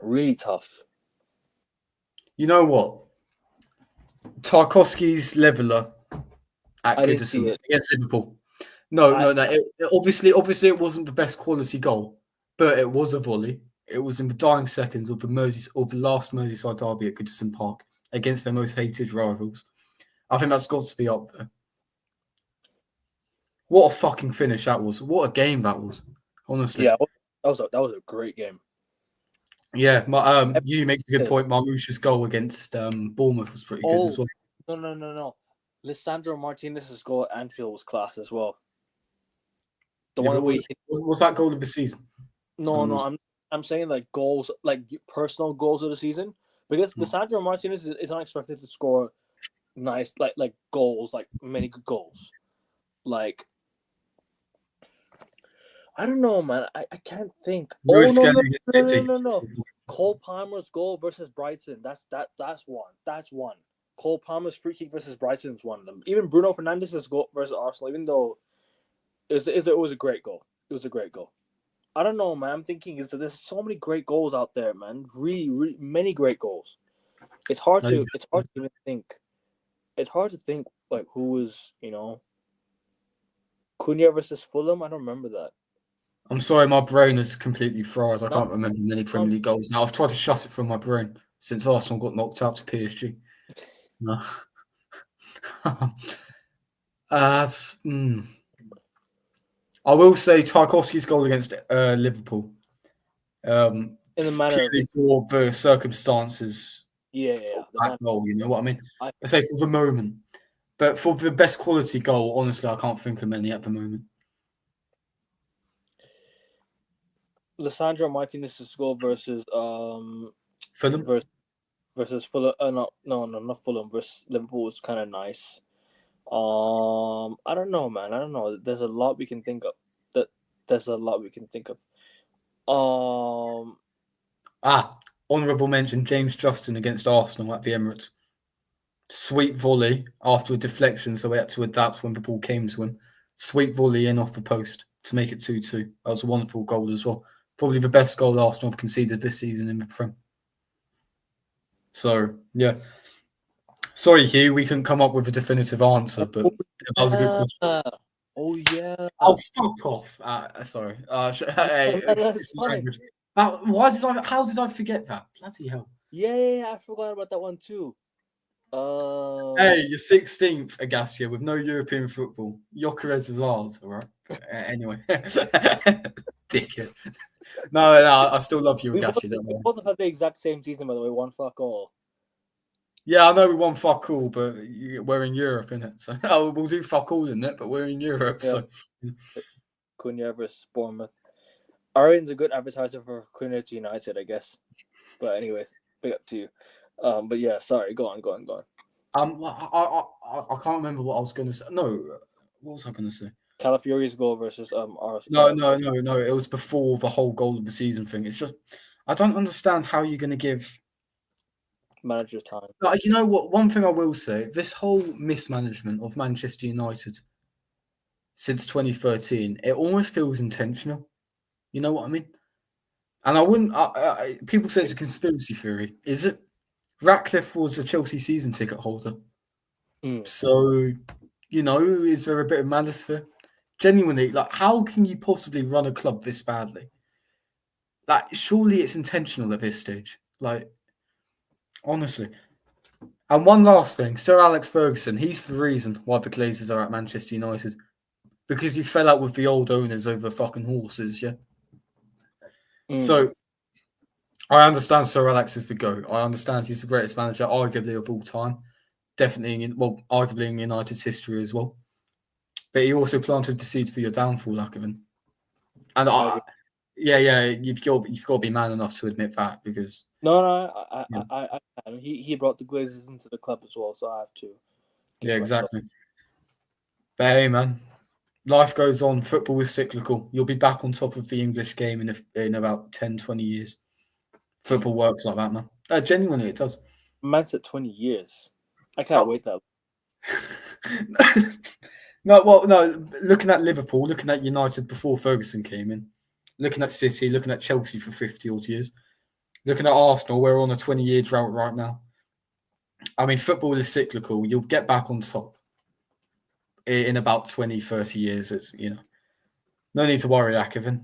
Really tough. You know what? Tarkowski's leveler at Goodison against Liverpool. No. Obviously, it wasn't the best quality goal, but it was a volley. It was in the dying seconds of the last Merseyside derby at Goodison Park against their most hated rivals. I think that's got to be up there. What a fucking finish that was. What a game that was. Honestly. Yeah, that was a great game. Yeah, you makes a good point. Marmoush's goal against Bournemouth was pretty good as well. No. Lisandro Martinez's goal at Anfield was class as well. The Yeah, one but that was that goal of the season? No, I'm saying like goals, like personal goals of the season, because Lisandro Martinez is not expected to score nice like goals, like many good goals. Like, I don't know, man. I can't think. No. Cole Palmer's goal versus Brighton. That's one. That's one. Cole Palmer's free kick versus Brighton is one of them. Even Bruno Fernandes's goal versus Arsenal, even though it was a great goal. It was a great goal. I don't know, man. I'm thinking is that there's so many great goals out there, man. Really many great goals. It's hard to even think. It's hard to think like who was, Cunha versus Fulham. I don't remember that. I'm sorry, my brain is completely froze. I can't remember many Premier League goals now. I've tried to shut it from my brain since Arsenal got knocked out to PSG. No. I will say Tarkowski's goal against Liverpool. In the manner for the circumstances of that goal, you know what I mean? I say for the moment. But for the best quality goal, honestly, I can't think of many at the moment. Lisandro Martinez's goal versus Fulham? Versus Fulham. No, not Fulham. Versus Liverpool was kind of nice. I don't know, man. I don't know. There's a lot we can think of. Honourable mention, James Justin against Arsenal at the Emirates. Sweet volley after a deflection, so we had to adapt when the ball came to him. Sweet volley in off the post to make it 2-2. That was a wonderful goal as well. Probably the best goal Arsenal have conceded this season in the Prem. So, yeah. Sorry, Hugh, we couldn't come up with a definitive answer, but that was a good question. Oh, yeah. Oh, fuck off. Sorry. Hey, how did I forget that? Bloody hell. Yeah, I forgot about that one too. Hey, you're 16th, Agassia, with no European football. Gyökeres is ours, all right? Anyway. Dickhead. No, I still love you, Agassia. We both have had the exact same season, by the way. One fuck all. Yeah, I know we won fuck all, but we're in Europe, innit? So we'll do fuck all in it, but we're in Europe. Yeah. So Cunha versus Bournemouth. Arian's a good advertiser for Cunha to United, I guess. But anyways, big up to you. But yeah, sorry, go on. I can't remember what I was going to say. No, what was I going to say? Calafiori's goal versus Arsenal. No. It was before the whole goal of the season thing. It's just I don't understand how you're going to give manager time. Like, you know what? One thing I will say: this whole mismanagement of Manchester United since 2013, it almost feels intentional. You know what I mean? And I wouldn't. People say it's a conspiracy theory. Is it? Ratcliffe was a Chelsea season ticket holder. So, is there a bit of malice there? Genuinely, like, how can you possibly run a club this badly? Like, surely it's intentional at this stage. Like, honestly. And one last thing, Sir Alex Ferguson, he's the reason why the Glazers are at Manchester United. Because he fell out with the old owners over fucking horses, yeah? So, I understand Sir Alex is the GOAT. I understand he's the greatest manager, arguably, of all time. Definitely, arguably in United's history as well. But he also planted the seeds for your downfall, Akoven. And you've got to be man enough to admit that, because I he brought the Glazers into the club as well, so I have to. Yeah, exactly. But hey, man, life goes on. Football is cyclical. You'll be back on top of the English game in about 10, 20 years. Football works like that, man. Genuinely, it does. Man said 20 years. I can't wait that. No. Looking at Liverpool, looking at United before Ferguson came in, looking at City, looking at Chelsea for 50 odd years, looking at Arsenal, we're on a 20-year drought right now. I mean, football is cyclical. You'll get back on top in about 20, 30 years. It's, no need to worry, Akoven.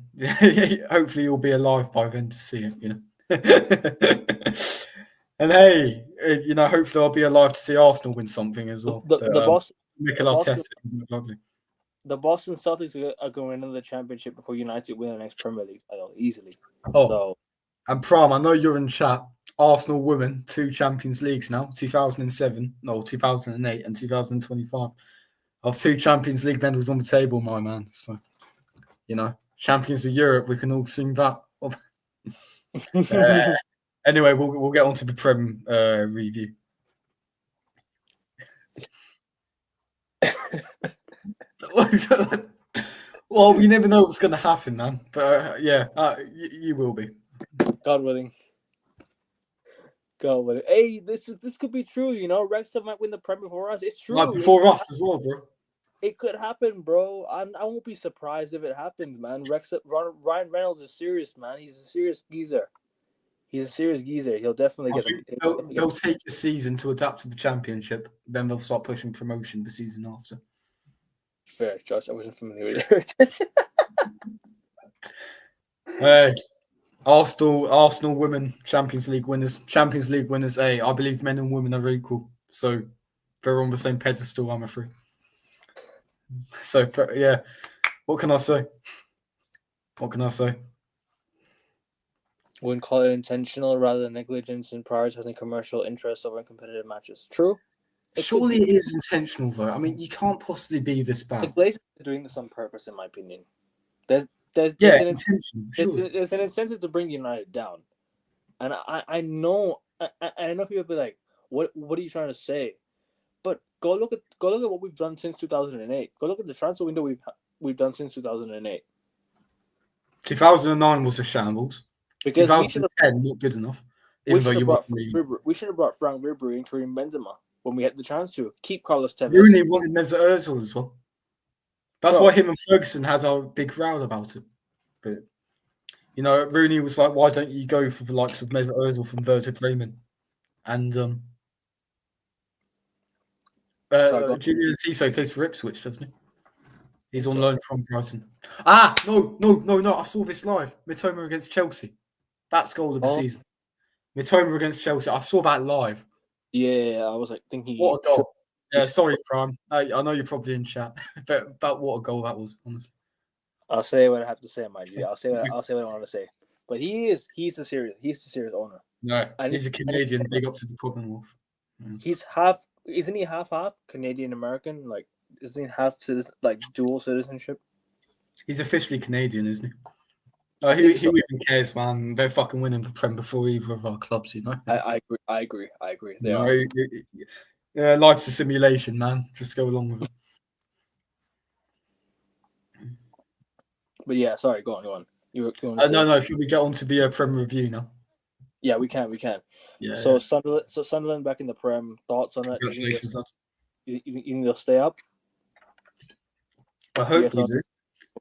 Hopefully, you'll be alive by then to see it. And hey, hopefully I'll be alive to see Arsenal win something as well. The boss, Mikel Arteta, lovely. The Boston Celtics are going to win the championship before United win the next Premier League title easily. Oh, So, and Pram, I know you're in chat. Arsenal women 2 Champions Leagues now, 2007, no, 2008 and 2025. Of 2 Champions League medals on the table, my man. So, Champions of Europe, we can all sing that. Anyway, we'll get on to the Prem review. Well, we never know what's going to happen, man. But you will be. God willing. Hey, this could be true. Wrexham might win the Prem before us. It's true. Like before us as well, bro. It could happen, bro. I won't be surprised if it happens, man. Ryan Reynolds is serious, man. He's a serious geezer. He'll definitely get them. They'll take a season to adapt to the championship. Then they'll start pushing promotion the season after. Fair, Josh. I wasn't familiar with it. Arsenal women Champions League winners. Hey, I believe men and women are equal. So they're on the same pedestal, I'm afraid. So, yeah. What can I say? Wouldn't call it intentional rather than negligence in prioritizing commercial interests over competitive matches. True. Surely it is intentional, though. I mean, you can't possibly be this bad. The Glazers are doing this on purpose, in my opinion. There's an incentive to bring United down, and I know people be like, what are you trying to say? But go look at what we've done since 2008. Go look at the transfer window we've done since 2008. 2009 was a shambles. Because 2010 not good enough. We should have brought Frank Ribery and Karim Benzema when we had the chance to keep Carlos Tevez. Rooney wanted Mesut Ozil as well. That's why him and Ferguson had a big row about it. But Rooney was like, "Why don't you go for the likes of Mesut Ozil from Werder Bremen?" And Julian Cisse plays for Ipswich, doesn't he? He's on loan from Brighton. No! I saw this live. Mitoma against Chelsea. That's goal of the season. Mitoma against Chelsea. I saw that live. Yeah, I was like thinking. What a goal! Yeah, sorry, Prime. I know you're probably in chat, but what a goal that was, honestly. I'll say what I have to say, my G. I'll say what I want to say. But he's a serious owner. No, and he's a Canadian. Big up to the Commonwealth. He's isn't he half Canadian American? Like, isn't he half dual citizenship? He's officially Canadian, isn't he? Who even cares, man? They're fucking winning the Prem before either of our clubs, I agree. Life's a simulation, man. Just go along with it. But yeah, sorry, go on. No. Should we get on to the Prem review now? Yeah, we can. Yeah. So Sunderland back in the Prem. Thoughts on it? Congratulations, lad. You think they'll stay up? I hope they do.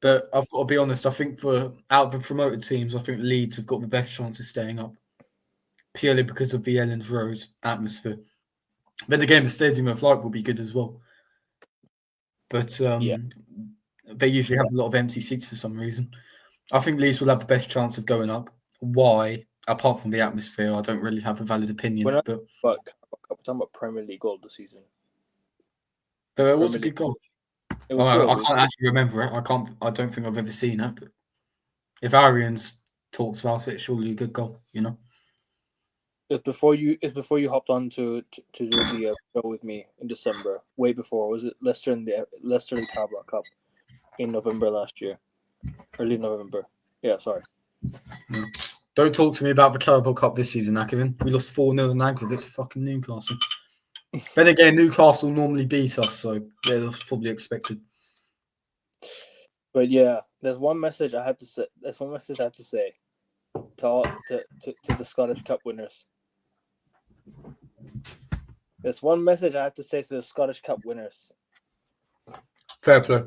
But I've got to be honest. I think out of the promoted teams, I think Leeds have got the best chance of staying up, purely because of the Elland Road atmosphere. Then again, the Stadium of Light will be good as well. But they usually have a lot of empty seats for some reason. I think Leeds will have the best chance of going up. Why? Apart from the atmosphere, I don't really have a valid opinion. We're talking about Premier League goal this season. It was a good goal. I can't actually remember it. I don't think I've ever seen it. But if Arians talks about it, surely a good goal. It's before you hopped on to do the show with me in December. Way before, was it Leicester and Carabao Cup in November last year, early November? Yeah, sorry. Yeah. Don't talk to me about the Carabao Cup this season, Akevin. We lost 4-0 in aggregate to fucking Newcastle. Then again, Newcastle normally beat us, so yeah, that's probably expected. But yeah, there's one message I have to say. To the Scottish Cup winners. There's one message I have to say to the Scottish Cup winners. Fair play.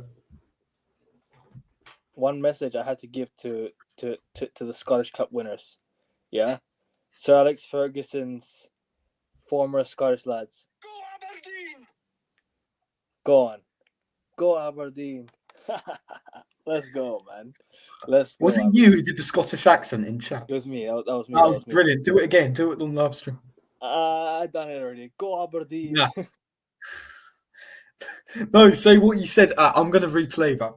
One message I have to give to the Scottish Cup winners. Yeah? Sir Alex Ferguson's former Scottish lads. Go Aberdeen! Go on. Go Aberdeen. Let's go, man. Let's go. Was it you who did the Scottish accent in chat? It was me. That was me. That was brilliant. Do it again. Do it on live stream. I done it already. Go Aberdeen. Yeah. No, say what you said. I'm going to replay that.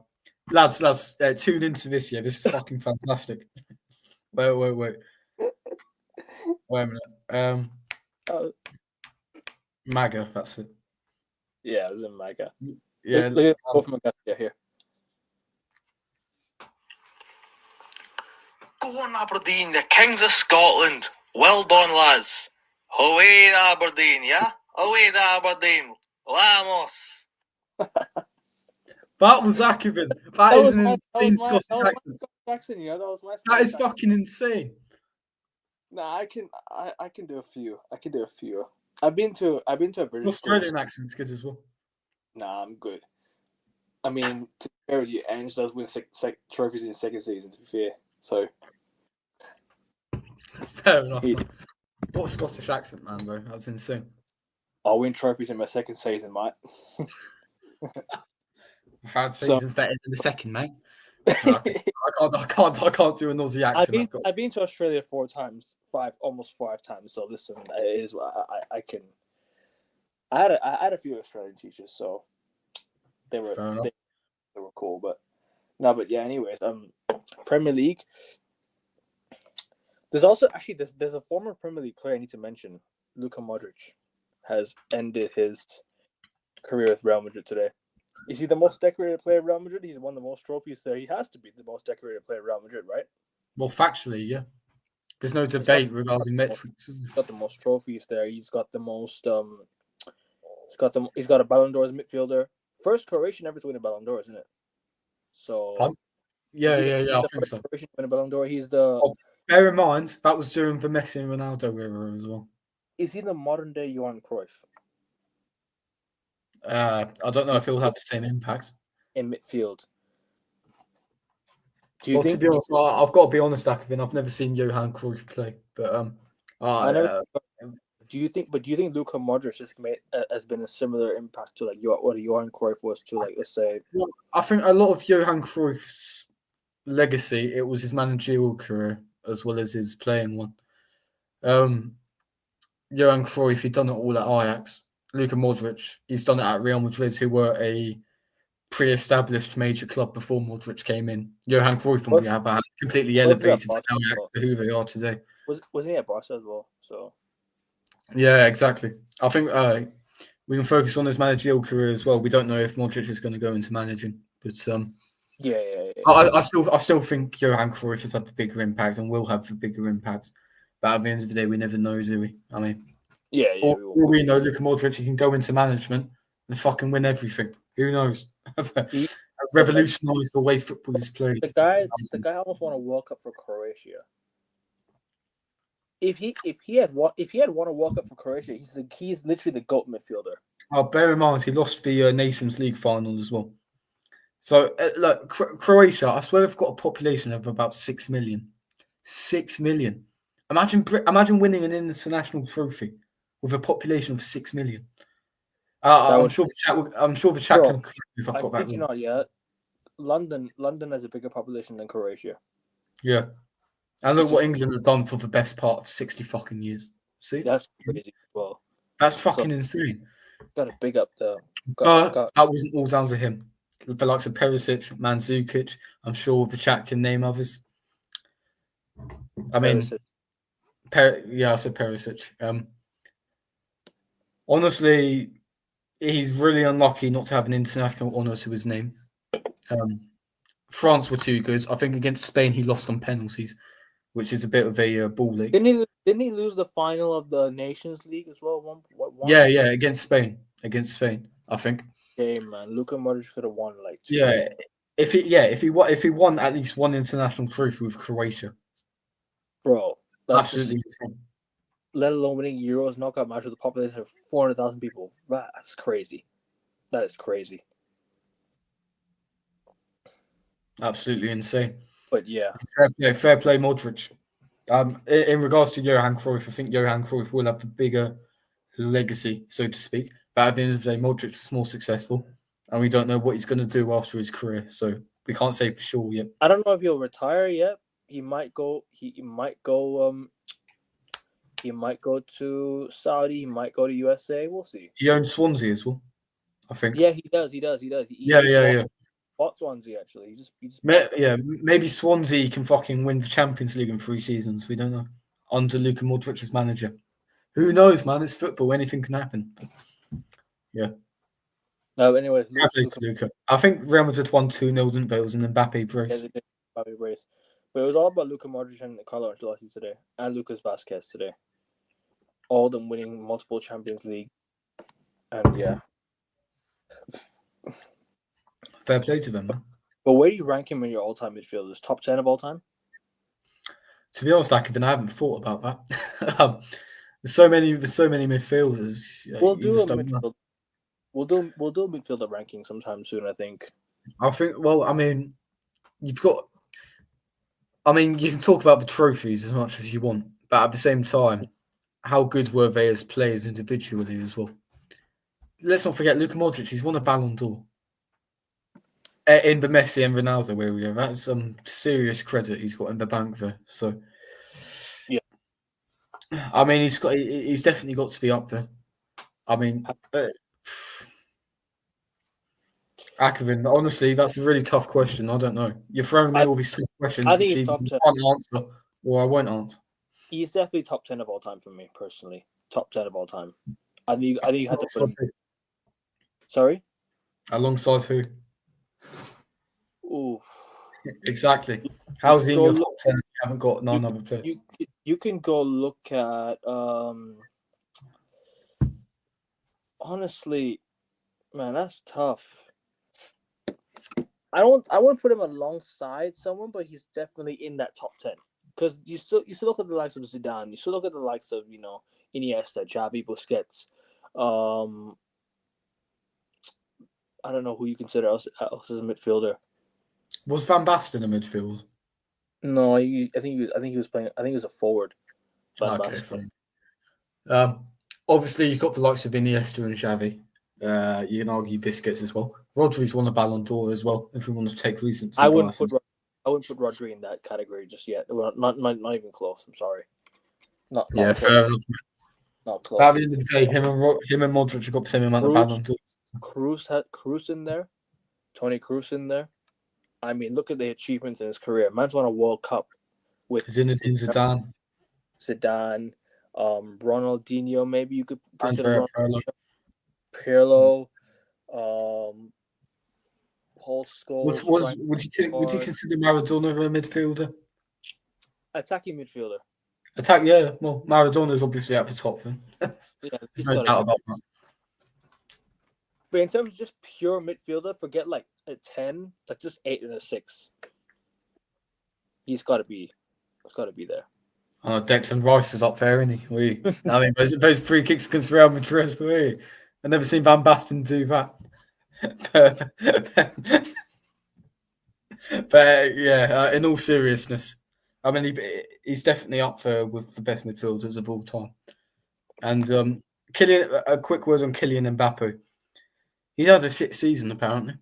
Lads, tune into this. Yeah, this is fucking fantastic. Wait. Wait a minute. Oh, MAGA, that's it. yeah, it was in MAGA. Yeah. Look at both of them here. Go on, Aberdeen, the Kings of Scotland. Well done, lads. Away to Aberdeen, yeah? Away to Aberdeen. Vamos. That was Akevin. That is an insane Scottish accent. Accent, yeah, that was my. That is fucking insane. Nah, I can do a few. I've been to a British Australian accent's good as well. Nah, I'm good. I mean, to be fair with you, Ange does win trophies in the second season, to be fair. So fair enough. What a Scottish accent, man, bro. That's insane. I'll win trophies in my second season, mate. Third season's better than the second, mate. No, I can't do an Aussie accent. I've been to Australia almost five times. So listen, it is I can. I had a few Australian teachers, so they were cool. But yeah. Anyways, Premier League. There's also there's a former Premier League player I need to mention. Luka Modric has ended his career with Real Madrid today. Is he the most decorated player of Real Madrid? He's won the most trophies there. He has to be the most decorated player of Real Madrid, right? Well, factually, yeah. There's no debate regarding metrics. He's got the most trophies there. He's got the most. He's got a Ballon d'Or as midfielder. First Croatian ever to win a Ballon d'Or, isn't it? So. Yeah. I think so. Croatian to win a Ballon d'Or. He's the. Bear in mind that was during the Messi and Ronaldo era as well. Is he the modern day Johan Cruyff? I don't know if he'll have the same impact in midfield. Do you think? To be honest, I've got to be honest, Akevin. I've never seen Johan Cruyff play, but do you think Luka Modric has been a similar impact to like what Johan Cruyff was to, like, let's say? Well, I think a lot of Johan Cruyff's legacy, it was his managerial career as well as his playing one. Johan Cruyff, he'd done it all at Ajax. Luka Modric, he's done it at Real Madrid, who were a pre-established major club before Modric came in. Johan Cruyff, on the other hand, completely elevated Ajax to who they are today. Wasn't he at Barca as well? So yeah, exactly. I think we can focus on his managerial career as well. We don't know if Modric is going to go into managing, but yeah. I still think Johan Cruyff has had the bigger impact and will have the bigger impact. But at the end of the day, we never know, do we? I mean, yeah. All we know, Luka Modric, he can go into management and fucking win everything. Who knows? Revolutionise the way football is played. The guy almost won a World Cup for Croatia. If he had won a World Cup for Croatia, he's literally the GOAT midfielder. Oh, bear in mind, he lost the Nations League final as well. So look, Croatia, I swear they've got a population of about 6 million. 6 million. Imagine winning an international trophy with a population of 6 million. I'm sure the chat can correct me if I've got that wrong. Not yet. London has a bigger population than Croatia. Yeah. And look what England have done for the best part of 60 fucking years. See? That's crazy as well. That's fucking insane. Got to big up the... That wasn't all down to him. The likes of Perisic, Mandzukic, I'm sure the chat can name others. I mean... I said Perisic. Honestly, he's really unlucky not to have an international honour to his name. France were too good. I think against Spain he lost on penalties, which is a bit of a ball ache. Didn't he lose the final of the Nations League as well? Yeah, against Spain, I think. Hey man, Luka Modric could have won like 2. Yeah, if he won at least one international trophy with Croatia, bro, absolutely. Let alone winning Euros knockout match with a population of 400,000 people. That's crazy. That is crazy. Absolutely insane. But yeah. Fair play, Modric. In regards to Johan Cruyff, I think Johan Cruyff will have a bigger legacy, so to speak. But at the end of the day, Modric is more successful. And we don't know what he's going to do after his career. So we can't say for sure yet. I don't know if he'll retire yet. He might go to Saudi. He might go to USA. We'll see. He owns Swansea as well. I think. Yeah, he does. He Yeah. Fought Swansea actually. He just Maybe Swansea can fucking win the Champions League in 3 seasons. We don't know. Under Luka Modric as manager. Who knows, man? It's football. Anything can happen. Yeah. No, anyways, Luka. I think Real Madrid won 2-0, didn't they? It was an Mbappe brace. Yeah, they did Mbappe brace. But it was all about Luka Modric and Carlo Ancelotti today, and Lucas Vasquez today. All of them winning multiple Champions League. And yeah. Fair play to them, man. But where do you rank him in your all-time midfielders? Top 10 of all time? To be honest, I haven't thought about that. There's so many midfielders. We'll do a midfield. We'll do a midfielder ranking sometime soon, I think. I think. Well, I mean, you can talk about the trophies as much as you want, but at the same time, how good were they as players individually as well? Let's not forget Luka Modric. He's won a Ballon d'Or. In the Messi and Ronaldo area, that's some serious credit he's got in the bank there. So, yeah, I mean, he's definitely got to be up there. I mean, Akovic, honestly, that's a really tough question. I don't know. You're throwing me all these tough questions. I think he's top 10. I can't answer, or I won't answer. He's definitely top 10 of all time for me personally. Top 10 of all time. I think you had to put him. Sorry. Alongside who? Ooh. Exactly. How's he in your top 10? You haven't got 9 other players. You can go look at honestly, man, that's tough. I wouldn't put him alongside someone, but he's definitely in that top 10. Because you still look at the likes of Zidane, you still look at the likes of, Iniesta, Xavi, Busquets. I don't know who you consider else as a midfielder. Was Van Basten a midfield? No, I think he was playing. I think he was a forward. Okay, fine. Obviously, you've got the likes of Iniesta and Xavi. You can argue Busquets as well. Rodri's won a Ballon d'Or as well. If we want to take recency, I wouldn't put Rodri in that category just yet. Well, not even close. I'm sorry. Not fair enough. Not close. At the end of the day, him and Modric have got the same amount of Ballon d'Ors. Kroos in there. Toni Kroos in there. I mean, look at the achievements in his career. Man's won a World Cup with Zinedine Zidane, Ronaldinho. Maybe you could consider Pirlo, Paul Scholes. Would you consider Maradona a midfielder? Attacking midfielder. Yeah. Well, Maradona's obviously at the top then. There's no doubt about that. But in terms of just pure midfielder, forget like a 10, like just 8 and a 6. He's got to be there. Declan Rice is up there, isn't he? I mean, those free kicks against Real Madrid. I've never seen Van Basten do that. But yeah, in all seriousness, I mean, he's definitely up there with the best midfielders of all time. And Kylian, a quick word on Kylian Mbappe. He's had a shit season apparently.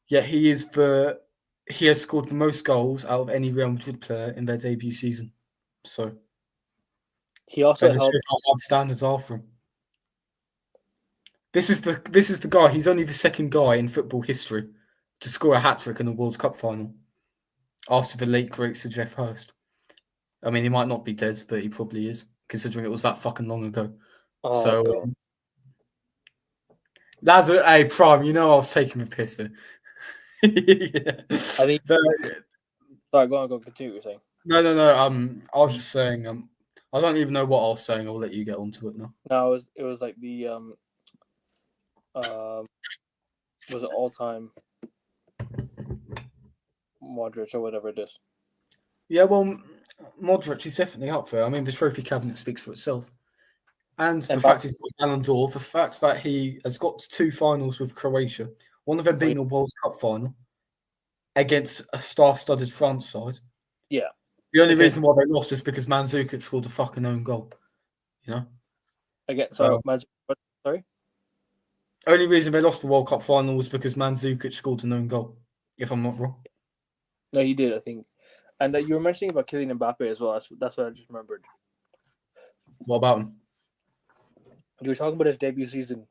Yet he has scored the most goals out of any Real Madrid player in their debut season. So he also helped. How high standards are for him. This is the guy. He's only the second guy in football history to score a hat-trick in the World Cup final, after the late great Sir Geoff Hurst. I mean, he might not be dead, but he probably is, considering it was that fucking long ago. That's a prime. I was taking the piss there. Yeah. I think. Sorry, go on. Continue what you're saying. No. I was just saying. I don't even know what I was saying. I'll let you get onto it now. No, it was like the was it all time Modric or whatever it is. Yeah, well, Modric is definitely up there. I mean, the trophy cabinet speaks for itself. And the fact he's got Ballon d'Or, the fact that he has got to 2 finals with Croatia, one of them being a World Cup final against a star-studded France side. Yeah. The only reason why they lost is because Mandzukic scored a fucking own goal. Sorry? Only reason they lost the World Cup final was because Mandzukic scored an own goal, if I'm not wrong. No, he did, I think. And you were mentioning about Kylian Mbappe as well. That's what I just remembered. What about him? You were talking about his debut season.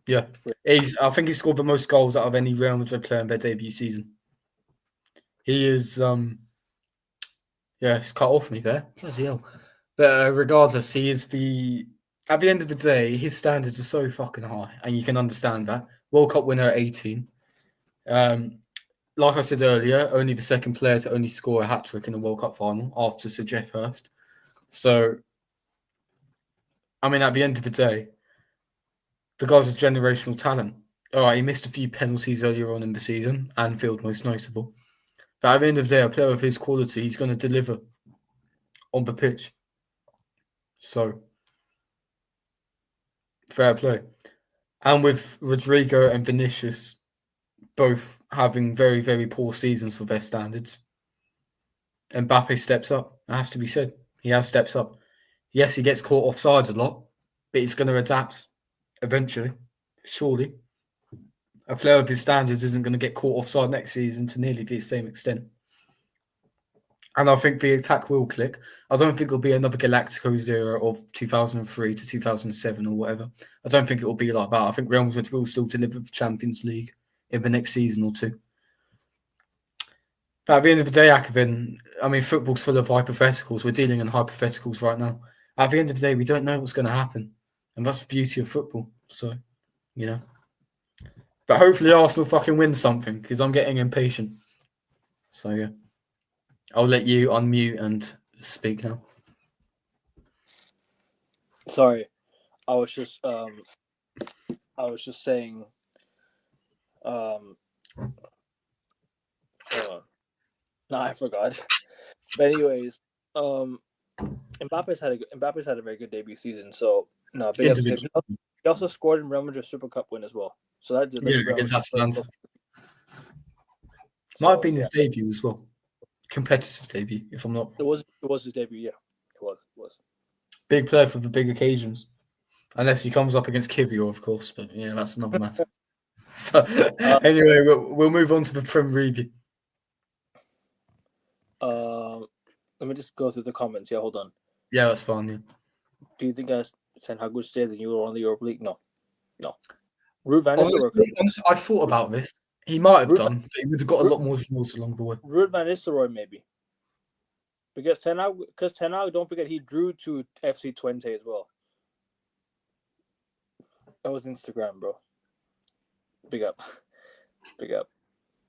Yeah, I think he scored the most goals out of any Real Madrid player in their debut season. He is, he's cut off me there. Bloody hell. But regardless, he is at the end of the day, his standards are so fucking high, and you can understand that. World Cup winner at 18. Like I said earlier, only the second player to only score a hat-trick in a World Cup final after Sir Geoff Hurst. So, I mean, at the end of the day, the guy's a generational talent. All right, he missed a few penalties earlier on in the season, Anfield most notable. But at the end of the day, a player of his quality, he's going to deliver on the pitch. So, fair play. And with Rodrigo and Vinicius both having very, very poor seasons for their standards, Mbappe steps up. It has to be said. He has steps up. Yes, he gets caught offsides a lot, but he's going to adapt eventually, surely. A player of his standards isn't going to get caught offside next season to nearly the same extent. And I think the attack will click. I don't think it'll be another Galacticos era of 2003 to 2007 or whatever. I don't think it will be like that. I think Real Madrid will still deliver the Champions League in the next season or two. But at the end of the day, Akavin, I mean, football's full of hypotheticals. We're dealing in hypotheticals right now. At the end of the day, we don't know what's going to happen. And that's the beauty of football. So, you know. But hopefully Arsenal fucking win something, because I'm getting impatient. So, yeah. I'll let you unmute and speak now. Sorry, I was just saying. Hold on. No, I forgot. But anyways, Mbappe's had a very good debut season. So no, big up to him. He also scored in Real Madrid Super Cup win as well. So that against Atalanta. Might have been his debut as well. Competitive debut, if I'm not. It was his debut, yeah. It was. Big player for the big occasions. Unless he comes up against Kivior, of course, but yeah, that's another matter. So anyway, we'll move on to the Prem review. Let me just go through the comments. Yeah, hold on. Yeah, that's fine. Yeah. Do you think Ten Hag would stay than you were on the Europa League? No. Ruud van Nistelrooy. Honestly, I thought about this. He might have done, but he would have got a lot more results along the way. Ruud van Nistelrooy, maybe. Because Ten Hag, don't forget, he drew to FC Twente as well. That was Instagram, bro. Big up.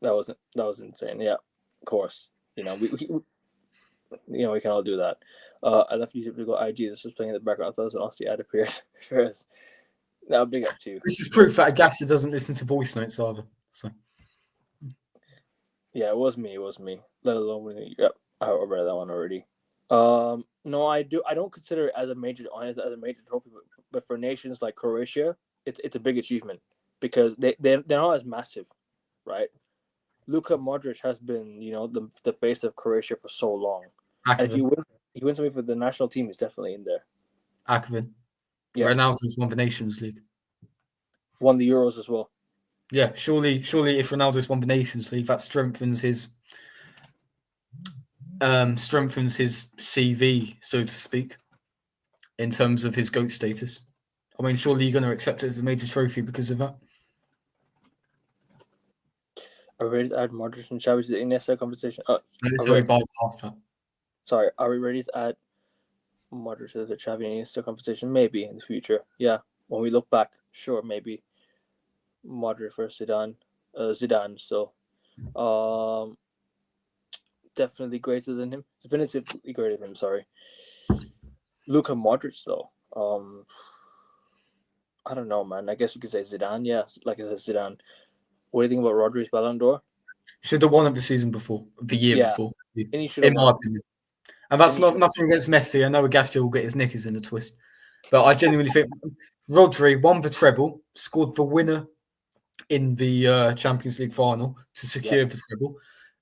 That was insane. Yeah, of course. You know, we can all do that. I left YouTube to go IG. This was playing in the background. I thought it was an Aussie ad appeared first. Now, big up to you. This is proof that Agassi doesn't listen to voice notes either. So. Yeah, it was me. Let alone when I read that one already. No, I don't consider it as a major trophy, but for nations like Croatia, it's a big achievement because they're not as massive, right? Luka Modric has been, the face of Croatia for so long. If he wins something for the national team, he's definitely in there. Akvin. Yeah. Ronaldo's won the Nations League. Won the Euros as well. Yeah, surely if Ronaldo's won the Nations League, that strengthens his CV, so to speak, in terms of his GOAT status. I mean, surely you're going to accept it as a major trophy because of that. Are we ready to add Modric and Xavi to the Iniesta conversation? Sorry, are we ready to add Modric to the Xavi and Iniesta conversation? Maybe in the future. Yeah, when we look back, sure, maybe. Modric versus Zidane. So, definitely greater than him. Definitively greater than him. Sorry. Luka Modric, though. I don't know, man. I guess you could say Zidane. Yeah, like I said, Zidane. What do you think about Rodri's Ballon d'Or? Should have won it the season before, the year before. In my opinion. And that's nothing against Messi. I know Agassi will get his knickers in a twist. But I genuinely think Rodri won the treble, scored the winner in the Champions League final to secure the treble.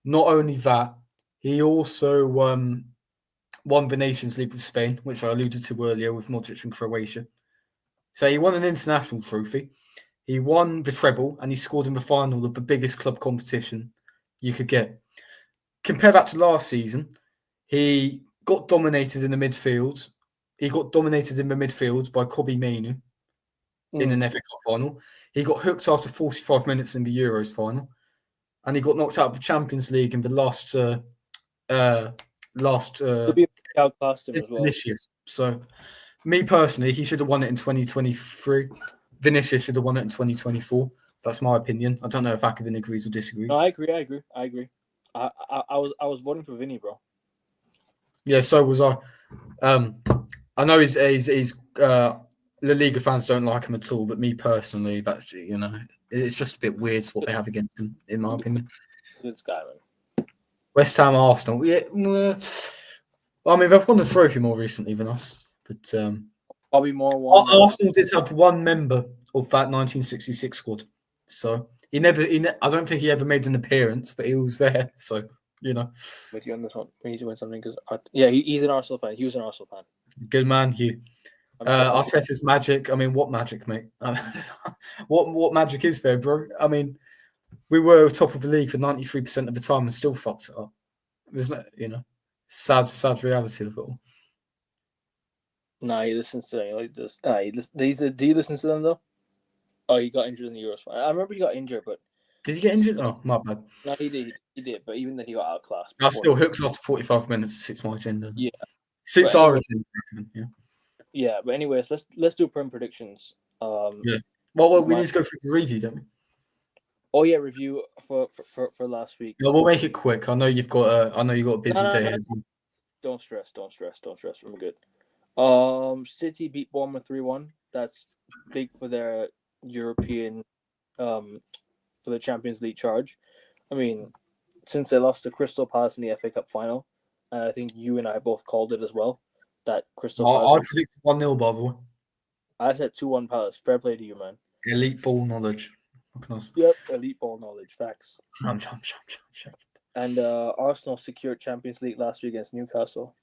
Not only that, he also won the Nations League with Spain, which I alluded to earlier with Modric and Croatia. So he won an international trophy. He won the treble and he scored in the final of the biggest club competition you could get. Compare that to last season. He got dominated in the midfield. He got dominated in the midfield by Kobbie Mainoo. in an FA Cup final. He got hooked after 45 minutes in the Euros final, and he got knocked out of the Champions League in the last Could be outclassed him as well. Vinicius. So, me personally, he should have won it in 2023. Vinicius should have won it in 2024. That's my opinion. I don't know if Akavin agrees or disagrees. No, I agree. I was voting for Vinny, bro. Yeah, so was I. I know he's La Liga fans don't like him at all, but me personally, that's it's just a bit weird what they have against him, in my opinion. Good guy, man. West Ham, Arsenal, yeah. I mean, they've won the trophy more recently than us, but Probably more. Arsenal did have one member of that 1966 squad, so I don't think he ever made an appearance, but he was there. So With you on this one, we need to win something because he's an Arsenal fan. He was an Arsenal fan. Good man, Hugh. Arteta's magic. I mean, what magic, mate? What magic is there, bro? I mean, we were top of the league for 93% of the time and still fucked it up. Isn't it? Sad reality of it all. Nah, he listens to them like this. Do you listen to them though? Oh, he got injured in the Euros. I remember he got injured, but did he get injured? Oh, my bad. No, he did. He did, but even then he got outclassed. I still hooks after 45 minutes. Suits my agenda. Yeah, suits our agenda. Yeah. Yeah, but anyways, let's do Prem predictions. Yeah. Well, we need to go through the review, don't we? Oh yeah, review for last week. Yeah, we'll make it quick. I know you've got a busy day ahead. Don't stress. I'm good. City beat Bournemouth 3-1. That's big for their European, for the Champions League charge. I mean, since they lost to Crystal Palace in the FA Cup final, I think you and I both called it as well. That Crystal Palace. I predicted 1-0, by the way. I said 2-1 Palace. Fair play to you, man. Elite ball knowledge. Yep, elite ball knowledge. Facts. Chum. And Arsenal secured Champions League last week against Newcastle.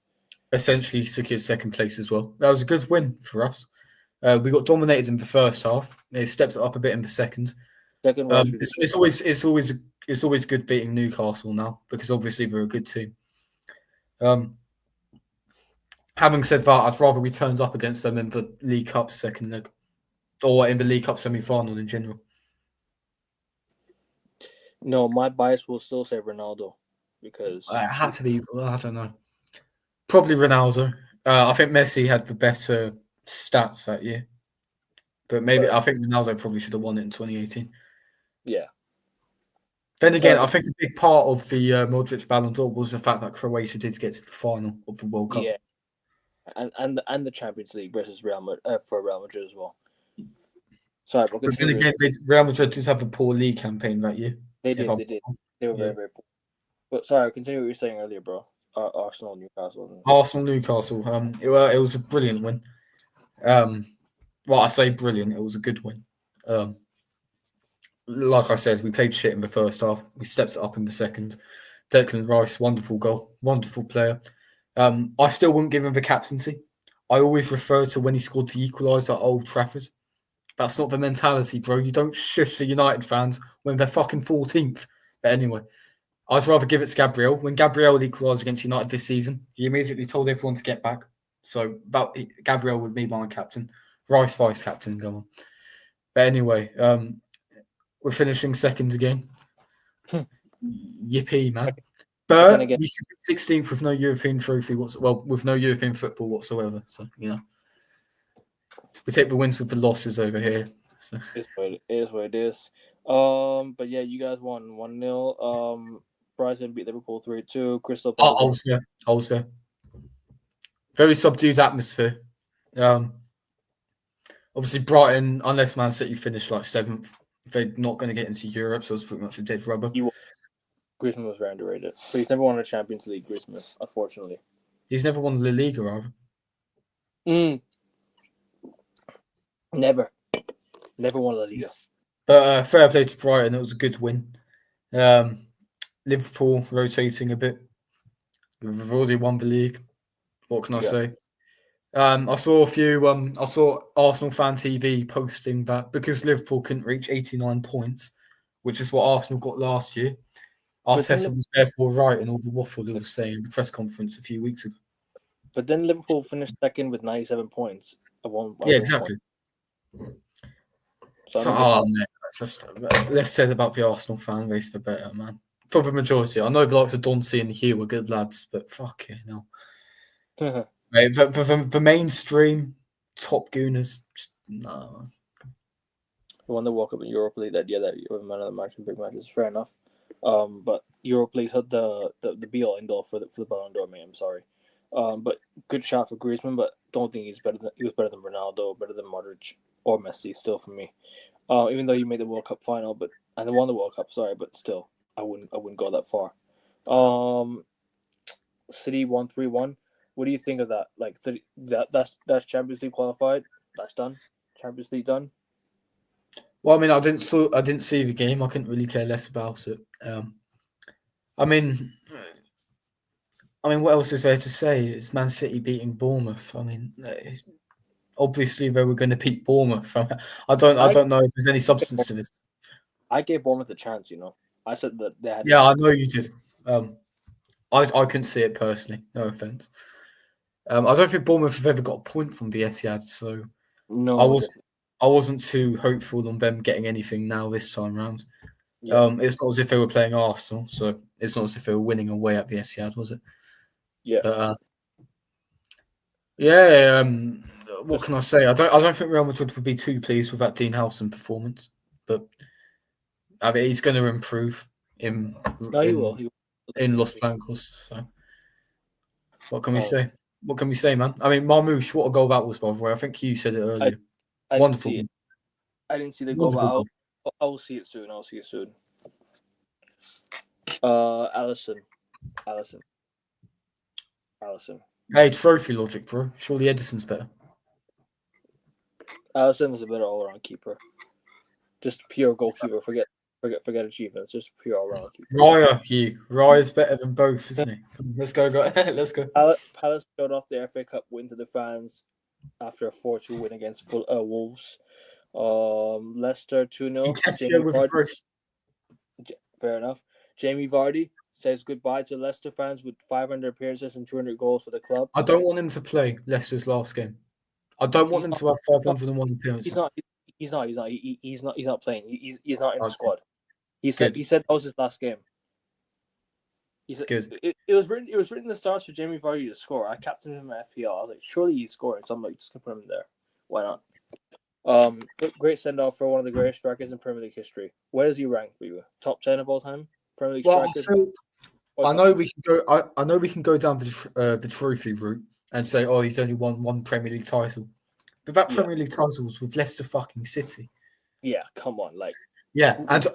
Essentially secured second place as well. That was a good win for us. We got dominated in the first half. They stepped it up a bit in the second. It's always good beating Newcastle now because obviously they're a good team. Having said that, I'd rather we turned up against them in the League Cup second leg or in the League Cup semi-final in general. No, my bias will still say Ronaldo because it had to be. I don't know. Probably Ronaldo. I think Messi had the better stats that year, but maybe I think Ronaldo probably should have won it in 2018. Yeah. Then again, I think a big part of the Modric Ballon d'Or was the fact that Croatia did get to the final of the World Cup. Yeah, and the Champions League versus Real Madrid for Real Madrid as well. Sorry, but then again, Real Madrid did have a poor league campaign that year. They did. They were very, very poor. But sorry, continue what you were saying earlier, bro. Arsenal, Newcastle. Arsenal, Newcastle. It was a brilliant win. Well, I say brilliant. It was a good win. Like I said, we played shit in the first half. We stepped it up in the second. Declan Rice, wonderful goal, wonderful player. I still wouldn't give him the captaincy. I always refer to when he scored the equaliser at Old Trafford. That's not the mentality, bro. You don't shush the United fans when they're fucking 14th. But anyway, I'd rather give it to Gabriel. When Gabriel equalised against United this season, he immediately told everyone to get back. So Gabriel would be my captain. Rice vice captain, go on. But anyway, we're finishing second again. Yippee, man. But we can be 16th with no European trophy with no European football whatsoever. So, we take the wins with the losses over here. So. It is what it is. But yeah, you guys won 1-0. Brighton beat Liverpool 3-2. Crystal Palace. I was there. Very subdued atmosphere. Obviously, Brighton, unless Man City finished like 7th, they're not going to get into Europe, so it's pretty much a dead rubber. Griezmann was very underrated. But he's never won a Champions League, Griezmann, unfortunately. He's never won La Liga, either. Never won La Liga. But fair play to Brighton. It was a good win. Liverpool rotating a bit. We've already won the league. What can I say? I saw a few. I saw Arsenal Fan TV posting that because Liverpool couldn't reach 89 points, which is what Arsenal got last year. Arteta was therefore right in all the waffle he was saying in the press conference a few weeks ago. But then Liverpool finished second with 97 points. Yeah, exactly. So, mate, let's say about the Arsenal fan base for better, man. For the majority, I know the likes of Donsey and Hugh are good lads, but fuck it, no. Mate, the mainstream top gooners, just no. The one that woke up in Europa League that year that you were man of the match and big matches, fair enough. But Europa League had the be all end all for the Ballon d'Or, mate. I'm sorry. But good shot for Griezmann, but don't think he was better than Ronaldo, better than Modric or Messi still for me. Even though he made the World Cup final, and they won the World Cup, sorry, but still, I wouldn't go that far. City 1-3-1. What do you think of that? Like that's Champions League qualified. That's done. Champions League done. Well, I mean, I didn't see the game. I couldn't really care less about it. I mean, what else is there to say? It's Man City beating Bournemouth. I mean, obviously they were going to beat Bournemouth. I don't know if there's any substance to this. I gave Bournemouth a chance. I said that they had. Yeah, I know you did. I couldn't see it personally. No offense. I don't think Bournemouth have ever got a point from the Etihad, so no, I wasn't too hopeful on them getting anything now this time round. Yeah. It's not as if they were playing Arsenal, so it's not as if they were winning away at the Etihad, was it? Yeah. But, what can I say? I don't think Real Madrid would be too pleased with that Dean Howson performance, but I mean he's going to improve in Los Blancos. So what can we say? What can we say, man? I mean, Marmoush, what a goal that was, by the way. I think you said it earlier. Wonderful. I didn't see the goal, but I'll see it soon. Allison. Hey, trophy logic, bro. Surely Edison's better. Allison was a better all-around keeper. Just pure goalkeeper. Forget achievements. Just pure all-around keeper. Raya's better than both, isn't he? Let's go. Let's go. Palace showed off the FA Cup win to the fans after a 4-2 win against Wolves. Leicester 2-0. Fair enough. Jamie Vardy says goodbye to Leicester fans with 500 appearances and 200 goals for the club. I don't want him to play Leicester's last game. I don't want him to have 501 appearances. He's not playing. He's not in the squad. He said that was his last game. He said good. It was written in the stars for Jamie Vardy to score. I captained him at FPL. I was like, surely he's scoring. So I'm like, just gonna put him there. Why not? Great send off for one of the greatest strikers in Premier League history. Where does he rank for you? Top 10 of all time? Premier League strikers? I know we can go. I know we can go down the trophy route and say, oh, he's only won one Premier League title, but that Premier League title was with Leicester fucking City. Yeah, come on, and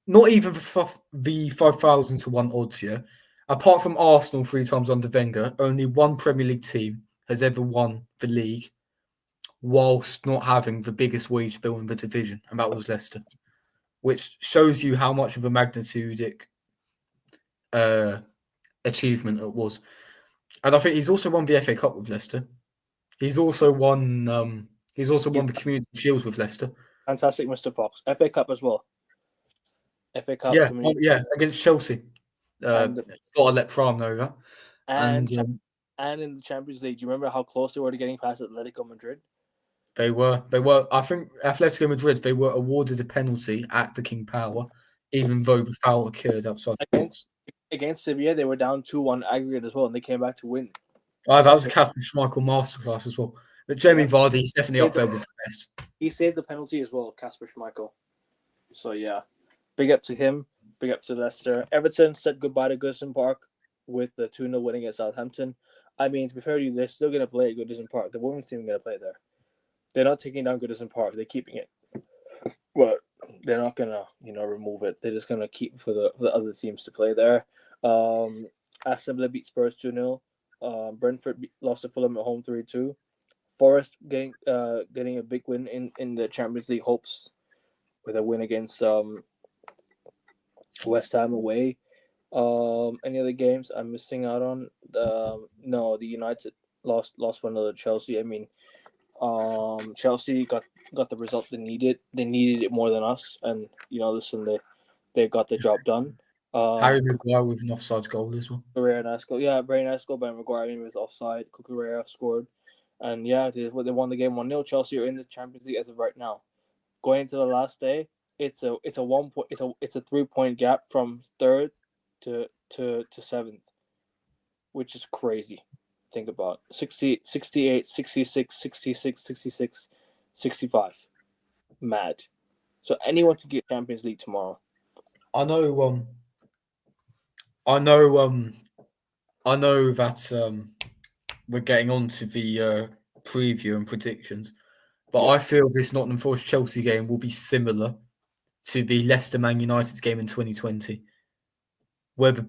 not even the 5,000 to 1 odds. Yeah, apart from Arsenal 3 times under Wenger, only one Premier League team has ever won the league whilst not having the biggest wage bill in the division, and that was Leicester. Which shows you how much of a magnitudic achievement it was. And I think he's also won the FA Cup with Leicester. He's also won the Community Shields with Leicester. Fantastic, Mr. Fox. FA Cup as well. FA Cup. Against Chelsea. Gotta let Pram know that. And in the Champions League, do you remember how close they were to getting past Atletico Madrid? They were. I think Atletico Madrid, they were awarded a penalty at the King Power, even though the foul occurred outside the box. Against Sevilla, they were down 2-1 aggregate as well, and they came back to win. That was a Kasper Schmeichel masterclass as well. But Jamie Vardy, he's definitely up there with the best. He saved the penalty as well, Kasper Schmeichel. So, yeah. Big up to him. Big up to Leicester. Everton said goodbye to Goodison Park with the 2-0 win against Southampton. I mean, to be fair to you, they're still going to play at Goodison Park. The women's team is going to play there. They're not taking down Goodison Park. They're keeping it. But they're not going to, remove it. They're just going to keep for the other teams to play there. Aston Villa beat Spurs 2-0. Brentford lost to Fulham at home 3-2. Forest getting a big win in the Champions League hopes with a win against West Ham away. Any other games I'm missing out on? No, the United lost 1-0 to Chelsea. I mean, Chelsea got the result they needed. They needed it more than us, and listen, they got the job done. Harry Maguire with an offside goal as well. Very nice goal. Yeah, very nice goal by Maguire. I mean, it was offside. Cucurella scored. And yeah, they won the game 1-0. Chelsea are in the Champions League as of right now. Going into the last day, it's a 3-point gap from third to seventh, which is crazy. Think about 60, 68, 66, 66, 66, 65. Mad. So anyone can get Champions League tomorrow. I know that we're getting on to the preview and predictions, but Yeah. I feel this Nottingham Forest Chelsea game will be similar to the Leicester Man United game in 2020, where the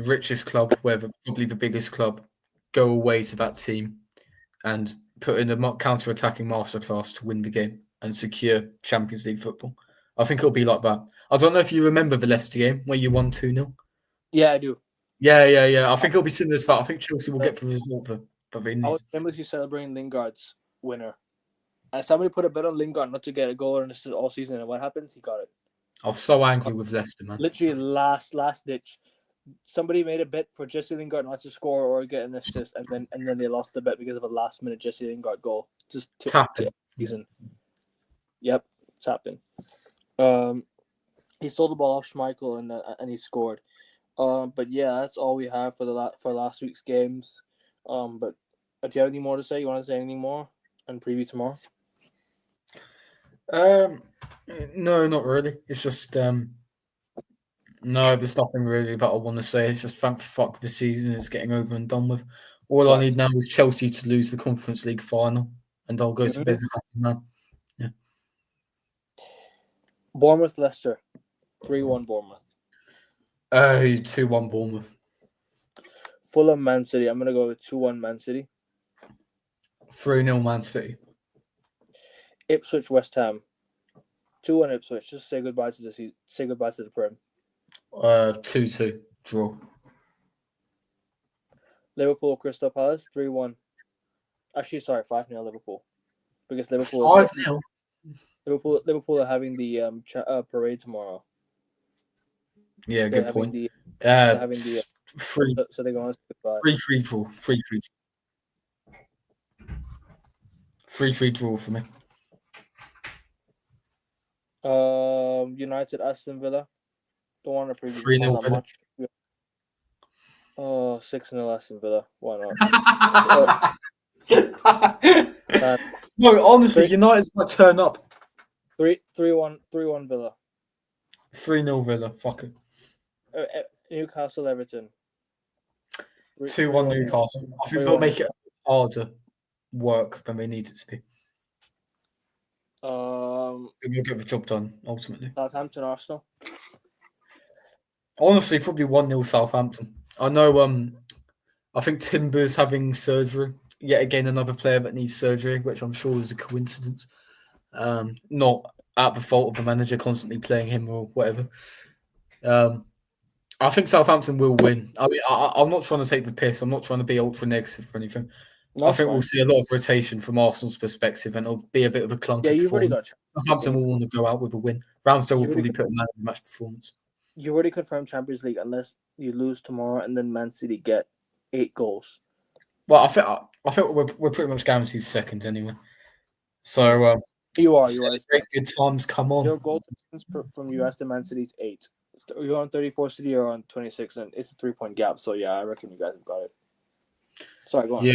richest club, probably the biggest club, go away to that team and put in a counter-attacking masterclass to win the game and secure Champions League football. I think it'll be like that. I don't know if you remember the Leicester game where you won 2-0. Yeah, I do. Yeah. I think it'll be similar to that. I think Chelsea will get the result that they I need. was famously celebrating Lingard's winner. And somebody put a bet on Lingard not to get a goal in this all season, and what happens? He got it. I was so angry with Leicester, man. Literally last ditch. Somebody made a bet for Jesse Lingard not to score or get an assist, and then they lost the bet because of a last minute Jesse Lingard goal. Just to season. Yep, it's happened. He stole the ball off Schmeichel and he scored. But yeah, that's all we have for last week's games. But do you have any more to say? You want to say anything more and preview tomorrow? No, not really. It's just no, there's nothing really that I want to say. It's just thank fuck the season is getting over and done with. All I need now is Chelsea to lose the Conference League final, and I'll go to bed a happy man. Yeah. Bournemouth Leicester, 3-1 Bournemouth. 2-1 Bournemouth. Fulham Man City. I'm gonna go with 2-1 Man City. 3-0 Man City. Ipswich West Ham. 2-1 Ipswich. Just say goodbye to the Prem. 2-2 draw. Liverpool Crystal Palace 3-1. Actually, sorry, 5-0 Liverpool. Because Liverpool 5-0. Liverpool are having the parade tomorrow. Yeah, good point. They're having the 3. So they're going to goodbye. 3-3 draw. 3-3 draw for me. United Aston Villa. Don't want to preview 3-0 Villa. much. 6-0 Aston Villa. Why not? No, honestly, United's might turn up. 3-1 Villa. 3-0 Villa. Fuck it. Newcastle Everton. 2-1 Newcastle. I think they'll make it harder work than they need it to be. We'll get the job done ultimately. Southampton Arsenal. Honestly, probably 1-0 Southampton. I know. I think Timber's having surgery. Yet again, another player that needs surgery, which I'm sure is a coincidence. Not at the fault of the manager constantly playing him or whatever. I think Southampton will win. I mean, I'm not trying to take the piss. I'm not trying to be ultra negative or anything. No, I think we'll see a lot of rotation from Arsenal's perspective, and it'll be a bit of a clunky. Yeah, you've already got. Southampton will want to go out with a win. Ramsdale will probably put a man of the match performance. You already confirmed Champions League unless you lose tomorrow and then Man City get 8 goals. Well, I think we're pretty much guaranteed second anyway. So you are. Good times come on. Your goal from US to Man City is 8. You're on 34, City are on 26, and it's a 3-point gap. So yeah, I reckon you guys have got it. Sorry, go on. Yeah,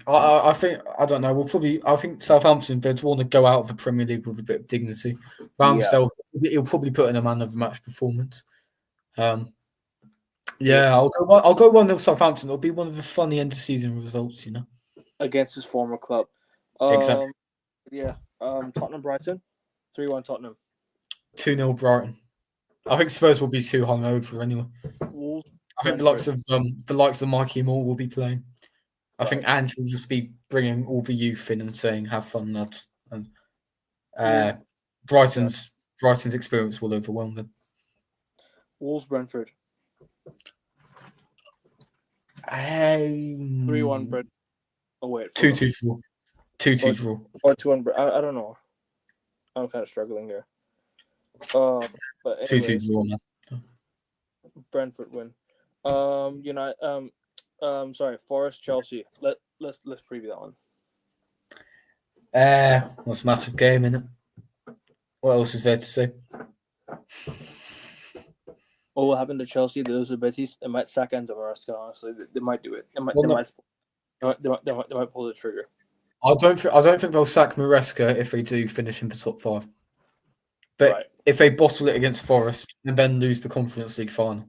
I think I don't know. I think Southampton they'd want to go out of the Premier League with a bit of dignity. Ramsdale, he'll probably put in a man of the match performance. I'll go 1-0 Southampton. It'll be one of the funny end of season results, against his former club. Exactly. Yeah. Tottenham Brighton, 3-1 Tottenham. 2-0 Brighton. I think Spurs will be too hungover anyway. Wolves. I think the likes of Mikey Moore will be playing. I think Ange will just be bringing all the youth in and saying, "Have fun, lads." And Brighton's experience will overwhelm them. Wolves Brentford. 3-1 Brentford. Oh wait. 2-2 draw. 2-2 draw. Or 2-1. I don't know. I'm kind of struggling here. But 2-2 draw, man. Brentford win. Sorry, Forest Chelsea. Let's preview that one. What's a massive game in it? What else is there to say? What will happen to Chelsea? They lose to Betis. They might sack Enzo Maresca. Honestly, they might do it. They might pull the trigger. I don't think they'll sack Maresca if they do finish in the top 5. But Right. if they bottle it against Forest and then lose the Conference League final.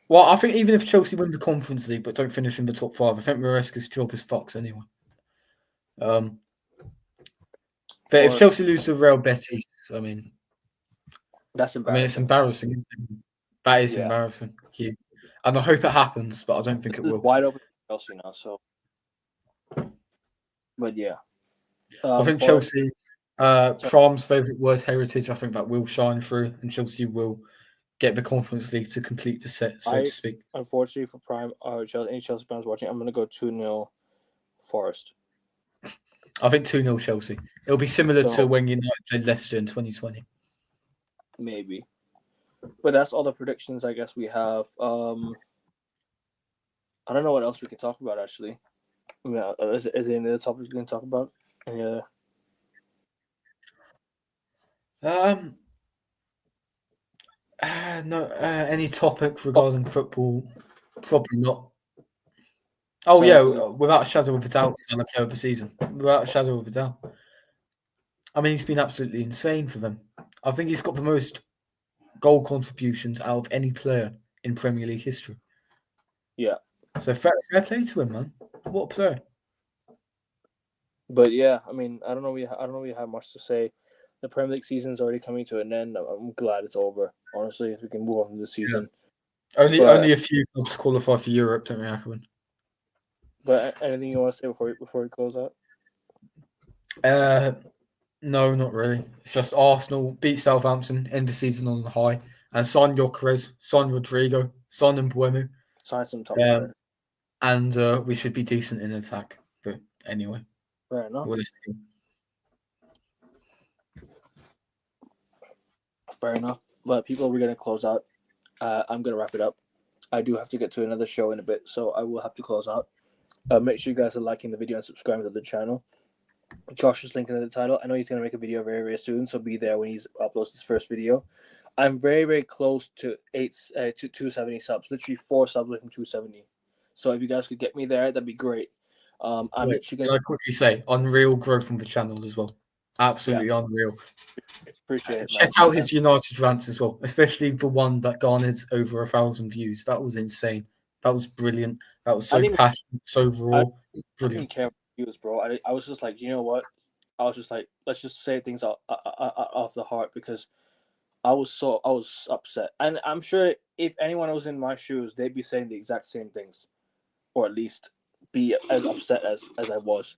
Well, I think even if Chelsea win the Conference League but don't finish in the top 5, I think Maresca's job is fucked anyway. But if Chelsea lose to Real Betis, I mean, that's embarrassing. It's embarrassing. Isn't it? That is embarrassing. Yeah. And I hope it happens, but I don't think it will. Wide open for Chelsea now, so. But yeah. I think Chelsea, Prom's favourite was heritage. I think that will shine through, and Chelsea will get the Conference League to complete the set, so to speak. Unfortunately for Prime, any Chelsea fans watching, I'm going to go 2-0 Forest. I think 2-0 Chelsea. It'll be similar to when United played Leicester in 2020. Maybe. But that's all the predictions I guess we have. I don't know what else we can talk about, actually. I mean, is there any other topics we can talk about? Yeah. No. Any topic regarding football? Probably not. Oh yeah, without a shadow of a doubt, Salah player of the season. Without a shadow of a doubt. I mean, he's been absolutely insane for them. I think he's got the most goal contributions out of any player in Premier League history. Yeah. So fair play to him, man. What a player. But yeah, I mean, I don't know. We have much to say. The Premier League season's already coming to an end. I'm glad it's over. Honestly, if we can move on from the season. Yeah. Only a few clubs qualify for Europe, don't we, Akron? But anything you want to say before we close out? No, not really. It's just Arsenal beat Southampton, end the season on the high, and sign Gyökeres, sign Rodrigo, sign Mbeumo. Sign some top and we should be decent in attack. But anyway. Fair enough. Fair enough. But people, we're going to close out. I'm going to wrap it up. I do have to get to another show in a bit, so I will have to close out. Make sure you guys are liking the video and subscribing to the channel. Josh is linking in the title. I know he's going to make a video very, very soon, so be there when he uploads his first video. I'm very, very close to 270 subs. Literally 4 subs away from 270. So if you guys could get me there, that'd be great. I'm literally going to quickly say, unreal growth on the channel as well. Absolutely unreal. Appreciate it. Check out his United rants as well, especially the one that garnered over 1,000 views. That was insane. That was brilliant. That was so passionate, so raw. Brilliant. I didn't care what views, bro. I was just like, you know what? I was just like, let's just say things off the heart, because I was upset, and I'm sure if anyone was in my shoes, they'd be saying the exact same things, or at least be as upset as I was.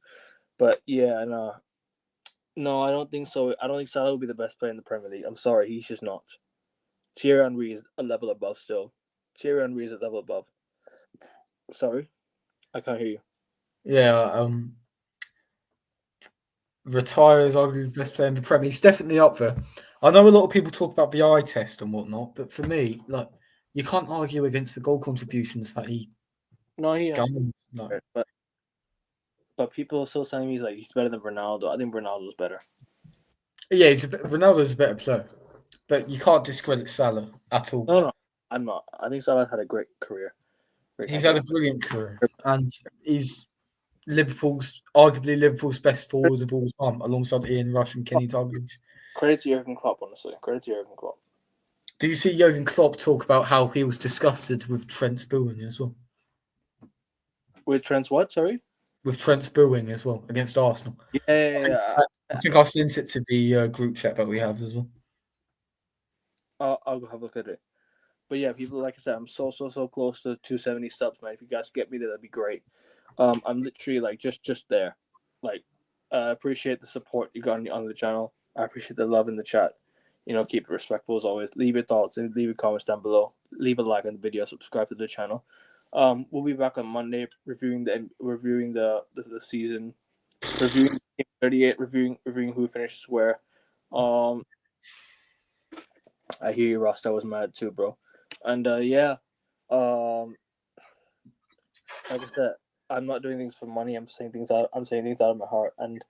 But yeah, no, I don't think so. I don't think Salah will be the best player in the Premier League. I'm sorry, he's just not. Thierry Henry is a level above still. Thierry Henry is a level above. Sorry, I can't hear you. Yeah, retire as arguably the best player in the Premier. He's definitely up there. I know a lot of people talk about the eye test and whatnot, but for me, like, you can't argue against the goal contributions that he. No, he. No. But people are still saying he's better than Ronaldo. I think Ronaldo's better. Yeah, Ronaldo's a better player, but you can't discredit Salah at all. No, I'm not. I think Salah had a great career. He's had a brilliant career, and he's arguably Liverpool's best forward of all time, alongside Ian Rush and Kenny Dalglish. Credit to Jurgen Klopp, honestly. Credit to Jurgen Klopp. Did you see Jurgen Klopp talk about how he was disgusted with Trent's booing as well? With Trent's what? Sorry. With Trent's booing as well against Arsenal. Yeah. I think I sent it to the group chat that we have as well. I'll go have a look at it. But yeah, people, like I said, I'm so close to 270 subs, man. If you guys get me there, that'd be great. I'm literally like just there. Like, appreciate the support you got on the channel. I appreciate the love in the chat. Keep it respectful as always. Leave your thoughts and leave your comments down below. Leave a like on the video. Subscribe to the channel. We'll be back on Monday reviewing the season, reviewing 38, reviewing who finishes where. I hear you, Ross. That was mad too, bro. And like I said, I'm not doing things for money. I'm saying things out. I'm saying things out of my heart, and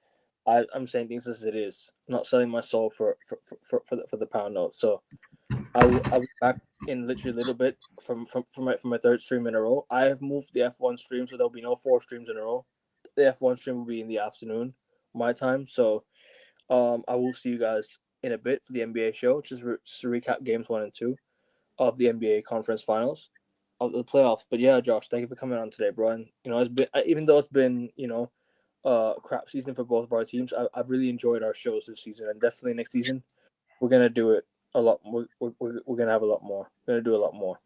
I'm saying things as it is. I'm not selling my soul for the pound note. So I'll be back in literally a little bit from my third stream in a row. I have moved the F1 stream, so there'll be no 4 streams in a row. The F1 stream will be in the afternoon, my time. So I will see you guys in a bit for the NBA show, just to recap games 1 and 2 of the NBA conference finals of the playoffs. But yeah, Josh, thank you for coming on today, bro. And it's been, even though it's been crap season for both of our teams, I've really enjoyed our shows this season, and definitely next season we're gonna do it a lot. We're gonna have a lot more. We're gonna do a lot more.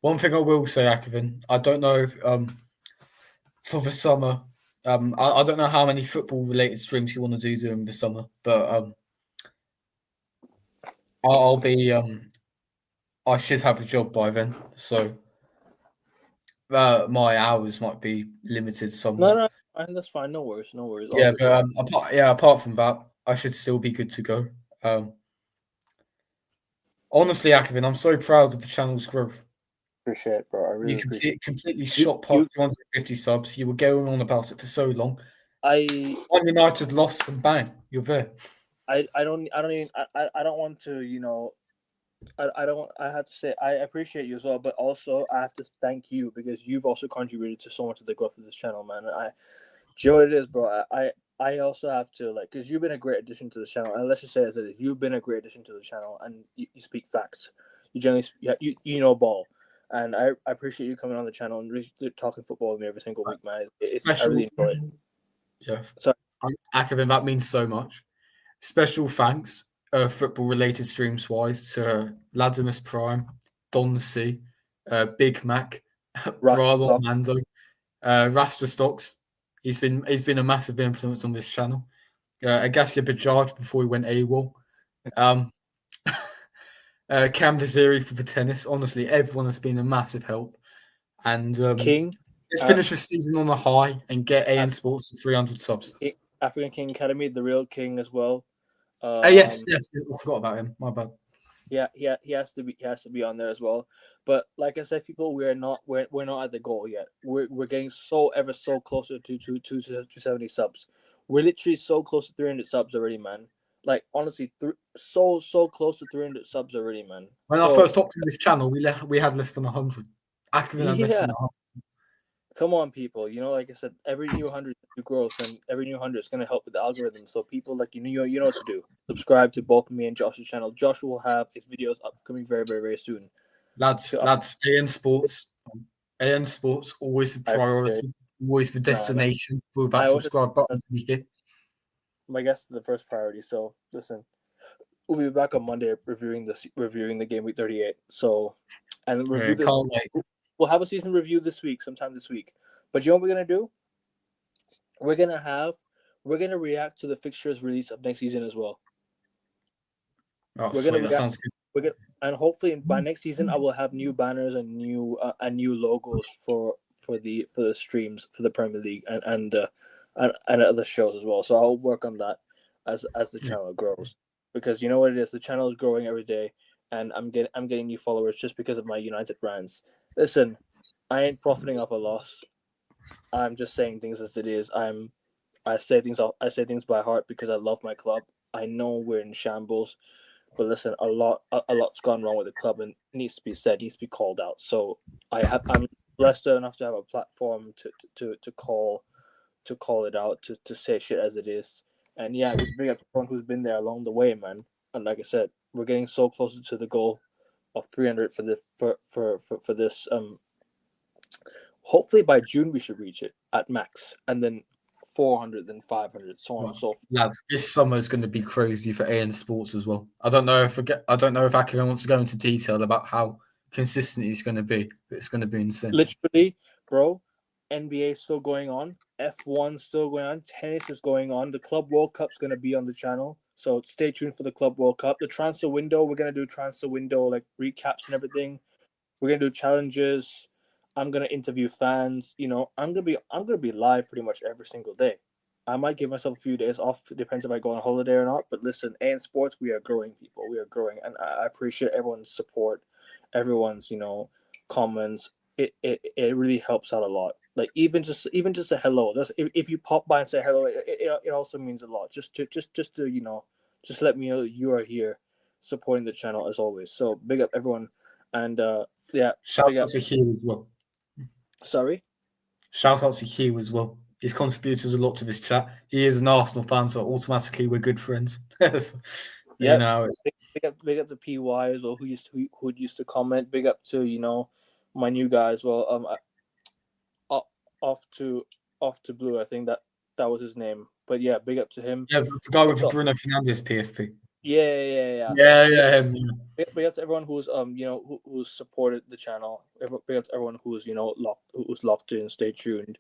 One thing I will say, Akavin, I don't know if for the summer, I don't know how many football related streams you want to do during the summer, but I'll be I should have a job by then, so my hours might be limited somewhat. No, that's fine. No worries. Yeah, but apart from that, I should still be good to go. Honestly, Akavin, I'm so proud of the channel's growth. Appreciate it, bro. I really You appreciate it. completely shot past 250 subs. You were going on about it for so long. One United lost and bang, you're there. I don't want to, I have to say I appreciate you as well, but also I have to thank you because you've also contributed to so much of the growth of this channel, man. Do you know what it is, bro? I also have to, like, because you've been a great addition to the channel, and let's just say as it is, you've been a great addition to the channel, and you speak facts. You generally you know ball, and I appreciate you coming on the channel and really talking football with me every single week, man. I really enjoy it. Yeah, sorry, Akavin, that means so much. Special thanks, football-related streams wise, to Ladimus Prime, Don C, Big Mac, Bralon Mando, Rasta Stocks. He's been a massive influence on this channel. Agassia Bajaj before he went AWOL. Cam Vaziri for the tennis. Honestly, everyone has been a massissive help. And King, let's finish the season on a high and get AN Sports to 300 subs. African King Academy, the real king as well. Yes, I forgot about him. My bad. Yeah, he has to be on there as well. But like I said, people, we're not at the goal yet. We're getting so closer to 270 subs. We're literally so close to 300 subs already, man. Like honestly, so close to 300 subs already, man. When I first hopped on this channel, we had less than 100. Akavin had less than 100. Come on, people. Like I said, every new 100 grows, and every new 100 is going to help with the algorithm. So people, like, you know what to do. Subscribe to both me and Josh's channel. Josh will have his videos upcoming very, very, very soon. Lads, AN Sports, always the priority, always the destination for that subscribe button to be hit. I guess the first priority. So listen, we'll be back on Monday reviewing the game week 38. So, and review can't wait. We'll have a season review sometime this week. But you know what we're gonna do? We're gonna react to the fixtures release of next season as well. Oh, that sounds good. And hopefully by next season I will have new banners and new logos for the streams for the Premier League and other shows as well. So I'll work on that as the channel grows, because you know what it is, the channel is growing every day, and I'm getting new followers just because of my United brands. Listen, I ain't profiting off a loss. I'm just saying things as it is. I say things by heart because I love my club. I know we're in shambles, but listen, a lot's gone wrong with the club, and it needs to be said, needs to be called out. So I'm blessed enough to have a platform to call it out, to say shit as it is. And yeah, just bring up everyone who's been there along the way, man. And like I said, we're getting so closer to the goal of 300 for this. Hopefully by June we should reach it at max, and then 400, then 500, so on and so forth. Lads, this summer is going to be crazy for AN Sports as well. I don't know if Akira wants to go into detail about how consistent he's going to be, but it's going to be insane. Literally, bro, NBA is still going on, F1 still going on, tennis is going on, the Club World Cup's going to be on the channel, so stay tuned for the Club World Cup. The transfer window, we're going to do transfer window like recaps and everything. We're going to do challenges. I'm going to interview fans. I'm going to be live pretty much every single day. I might give myself a few days off. It depends if I go on holiday or not. But listen, AN Sports, we are growing, people. We are growing. And I appreciate everyone's support, everyone's, comments. It really helps out a lot. Like even just a hello. That's if you pop by and say hello, it also means a lot. Just to just let me know you are here supporting the channel as always. So big up everyone, and yeah, Shout big out up. to Hugh as well. Sorry. Shout out to Hugh as well. He's contributed a lot to this chat. He is an Arsenal fan, so automatically we're good friends. Yeah, You know, big up to PY as well, who used to comment. Big up to my new guy as well. Off to Blue, I think that was his name. But yeah, big up to him. yeah, the guy with the Also, Bruno Fernandes PFP. yeah. Yeah, him. Big up to everyone who's who's supported the channel. Big up to everyone who's locked in. Stay tuned.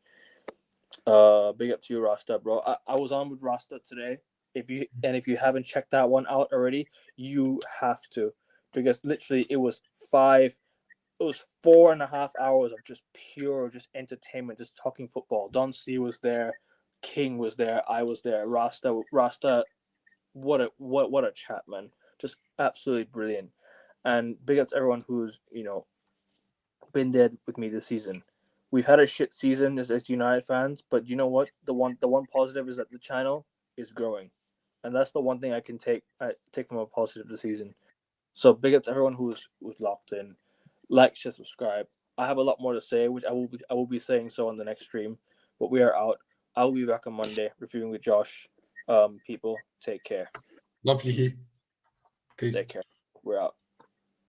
Big up to you, Rasta, bro. I was on with Rasta today. If you haven't checked that one out already, you have to, because literally it was 4.5 hours of just pure entertainment, just talking football. Don C was there, King was there, I was there, Rasta. What a chat, man. Just absolutely brilliant. And big up to everyone who's been there with me this season. We've had a shit season as United fans, but you know what? The one positive is that the channel is growing, and that's the one thing I can take from a positive this season. So big up to everyone who's locked in. Like, share, subscribe. I have a lot more to say, which I will be saying so on the next stream. But we are out. I'll be back on Monday reviewing with Josh. People, take care. Love you, Hugh. Peace. Take care. We're out.